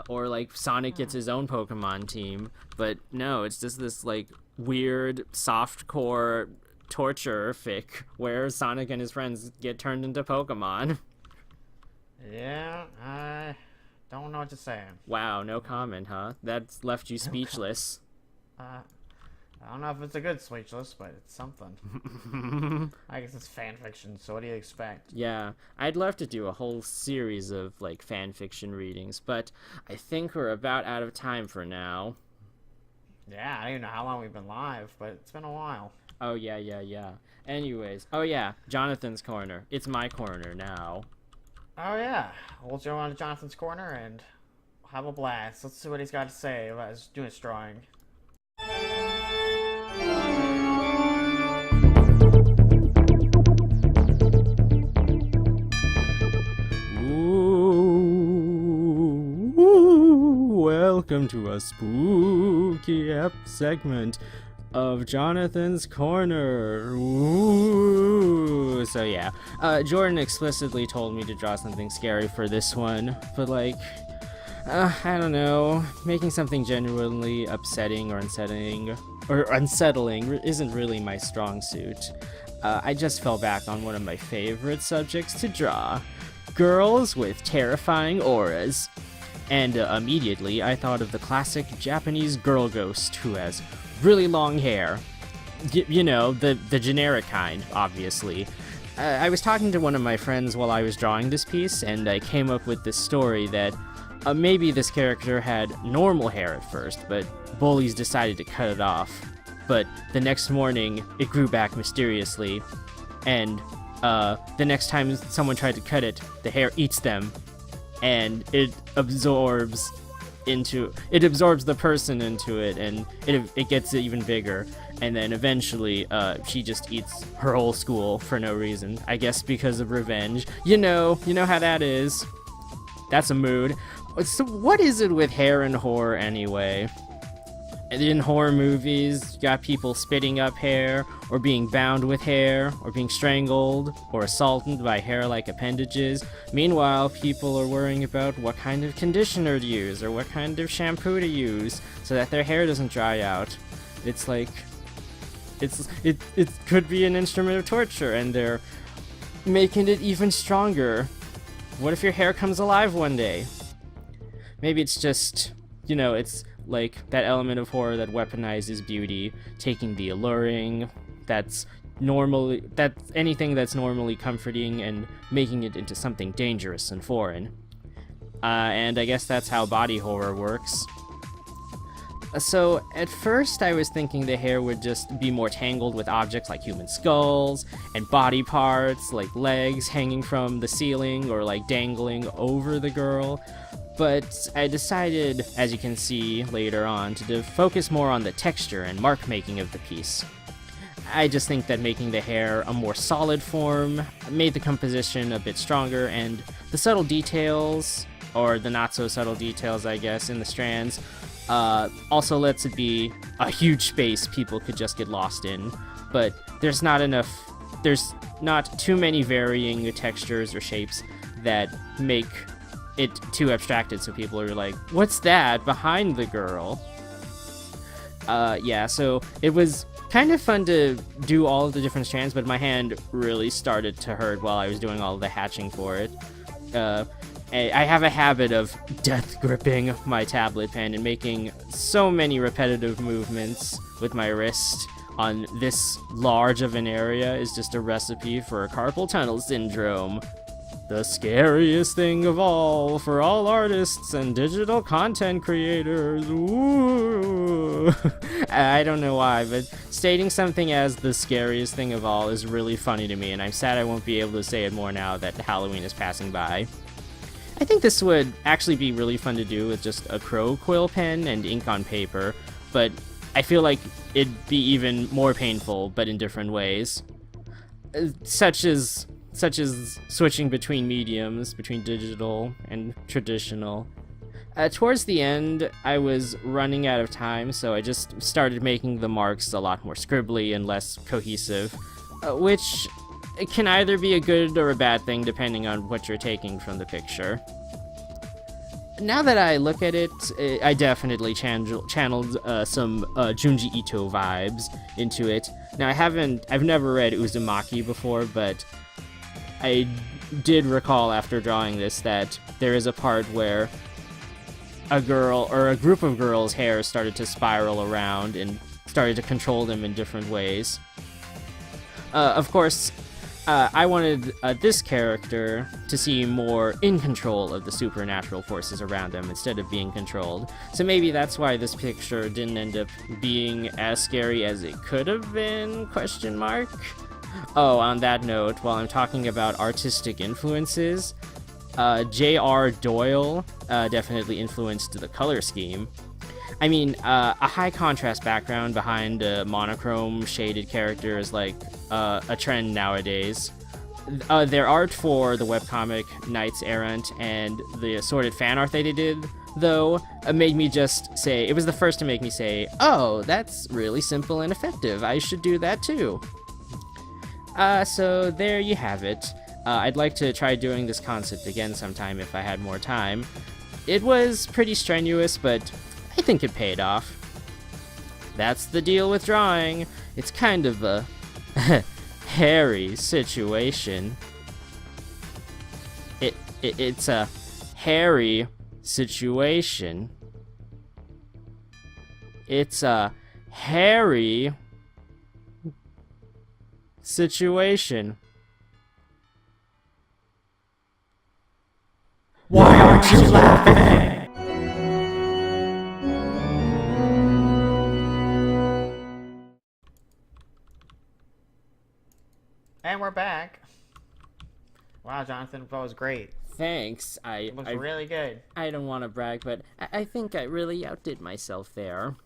Or like Sonic gets his own Pokemon team, but no, it's just this like weird softcore torture fic where Sonic and his friends get turned into Pokemon. Yeah, I don't know what to say. Wow, no comment, huh? That's left you speechless. I don't know if it's a good speechless, but it's something. I guess it's fan fiction, so what do you expect? Yeah, I'd love to do a whole series of, like, fan fiction readings, but I think we're about out of time for now. Yeah, I don't even know how long we've been live, but it's been a while. Oh, yeah. Anyways, oh yeah, Jonathan's Corner. It's my corner now. Oh yeah, we'll go on to Jonathan's Corner and have a blast. Let's see what he's got to say about his newest drawing. Welcome to a spooky segment of Jonathan's Corner. Ooh. So yeah, Jordan explicitly told me to draw something scary for this one, but like, I don't know, making something genuinely upsetting or unsettling isn't really my strong suit. I just fell back on one of my favorite subjects to draw: girls with terrifying auras. And immediately I thought of the classic Japanese girl ghost who has really long hair. You know, the generic kind, obviously. I was talking to one of my friends while I was drawing this piece, and I came up with this story that maybe this character had normal hair at first, but bullies decided to cut it off. But the next morning, it grew back mysteriously, and the next time someone tried to cut it, the hair eats them, and it absorbs the person into it, and it gets even bigger. And then eventually, she just eats her whole school for no reason. I guess because of revenge. You know how that is. That's a mood. So what is it with hair and horror anyway? In horror movies, you got people spitting up hair, or being bound with hair, or being strangled, or assaulted by hair-like appendages. Meanwhile, people are worrying about what kind of conditioner to use, or what kind of shampoo to use, so that their hair doesn't dry out. It's like... It could be an instrument of torture, and they're making it even stronger. What if your hair comes alive one day? Maybe it's just, it's like that element of horror that weaponizes beauty, taking the alluring, that's anything that's normally comforting, and making it into something dangerous and foreign. And I guess that's how body horror works. So, at first I was thinking the hair would just be more tangled with objects like human skulls, and body parts like legs hanging from the ceiling or like dangling over the girl. But I decided, as you can see later on, to focus more on the texture and mark making of the piece. I just think that making the hair a more solid form made the composition a bit stronger, and the subtle details, or the not so subtle details I guess, in the strands, also lets it be a huge space people could just get lost in, but there's not too many varying textures or shapes that make it too abstracted, so people are like, what's that behind the girl? Yeah, so it was kind of fun to do all of the different strands, but my hand really started to hurt while I was doing all of the hatching for it. I have a habit of death gripping my tablet pen and making so many repetitive movements with my wrist on this large of an area is just a recipe for carpal tunnel syndrome. The scariest thing of all for all artists and digital content creators. Ooh. I don't know why, but stating something as the scariest thing of all is really funny to me, and I'm sad I won't be able to say it more now that Halloween is passing by. I think this would actually be really fun to do with just a crow quill pen and ink on paper, but I feel like it'd be even more painful, but in different ways. Such as switching between mediums, between digital and traditional. Towards the end, I was running out of time, so I just started making the marks a lot more scribbly and less cohesive, which can either be a good or a bad thing depending on what you're taking from the picture. Now that I look at it, I definitely channeled some Junji Ito vibes into it. Now I've never read Uzumaki before, but I did recall after drawing this that there is a part where a girl or a group of girls' hair started to spiral around and started to control them in different ways. Of course, I wanted this character to seem more in control of the supernatural forces around them instead of being controlled. So maybe that's why this picture didn't end up being as scary as it could have been, ? Oh, on that note, while I'm talking about artistic influences, J.R. Doyle definitely influenced the color scheme. I mean, a high contrast background behind a monochrome shaded character is like a trend nowadays. Their art for the webcomic Knights Errant and the assorted fan art they did, though, made me just say, it was the first to make me say, oh, that's really simple and effective, I should do that too. So there you have it. I'd like to try doing this concept again sometime if I had more time. it was pretty strenuous, but I think it paid off. That's the deal with drawing. It's kind of a hairy situation. It's a hairy situation. It's a hairy situation. Why aren't you laughing? And we're back. Wow, Jonathan, that was great. Thanks. It looks really good. I don't want to brag, but I think I really outdid myself there.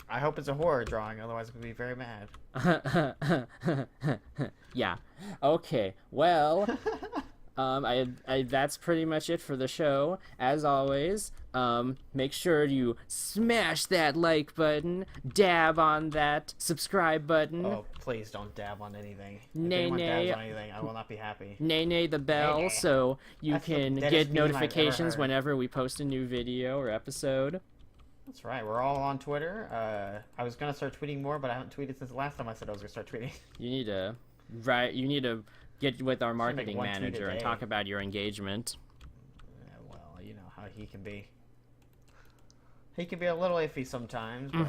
I hope it's a horror drawing, otherwise I'm going to be very mad. Yeah. Okay. Well, that's pretty much it for the show. As always, make sure you smash that like button, dab on that subscribe button. Oh, please don't dab on anything. If Nay, anyone nay. dabs on anything, I will not be happy. Nay the bell, Nay. so you That's the can deadest get meme I've ever notifications heard. whenever we post a new video or episode. That's right, we're all on Twitter. I was going to start tweeting more, but I haven't tweeted since the last time I said I was going to start tweeting. You need to get with our marketing one tweet a manager and day. talk about your engagement. Yeah, well, you know how he can be. He can be a little iffy sometimes, but,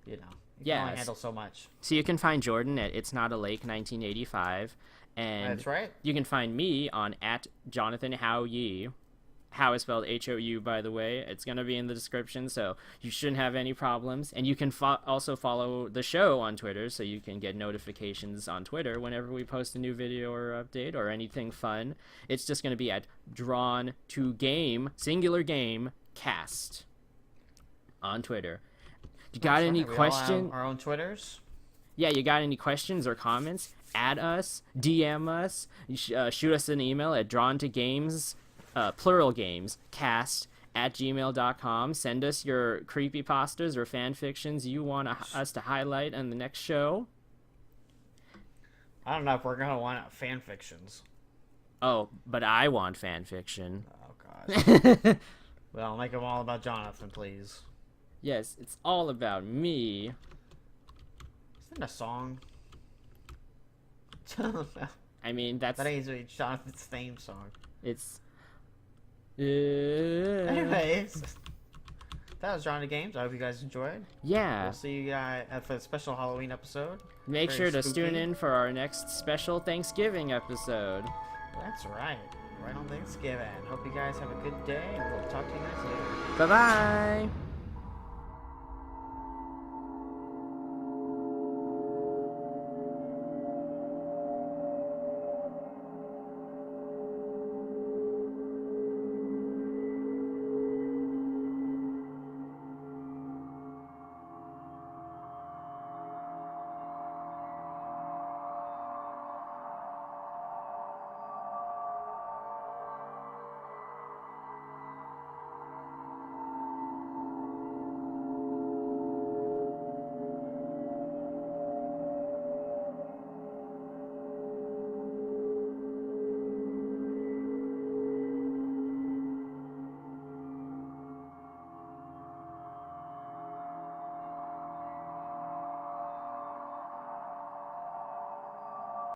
you know, he can only Yes. handle so much. So you can find Jordan at It's Not a Lake 1985, and That's right. you can find me on @JonathanHowYee. How is spelled H-O-U, by the way. It's going to be in the description, so you shouldn't have any problems. And you can also follow the show on Twitter, so you can get notifications on Twitter whenever we post a new video or update or anything fun. It's just going to be at Drawn to Game, singular game, cast on Twitter. You got That's any right, we all questions? have our own Twitters. Yeah, you got any questions or comments? Add us, DM us, shoot us an email at drawntogames, plural games, cast @gmail.com. Send us your creepypastas or fan fictions you want us to highlight on the next show. I don't know if we're going to want fan fictions. Oh, but I want fan fiction. Oh, gosh. Well, make them all about Jonathan, please. Yes, it's all about me. Isn't it a song? I don't know. I mean, that's... That ain't usually Jonathan's theme song. It's... Anyways, that was Drawn to Games. I hope you guys enjoyed. Yeah. We'll see you guys for the special Halloween episode. Make Very sure to spooky. tune in for our next special Thanksgiving episode. That's right. Right on Thanksgiving. Hope you guys have a good day, and we'll talk to you guys later. Bye-bye!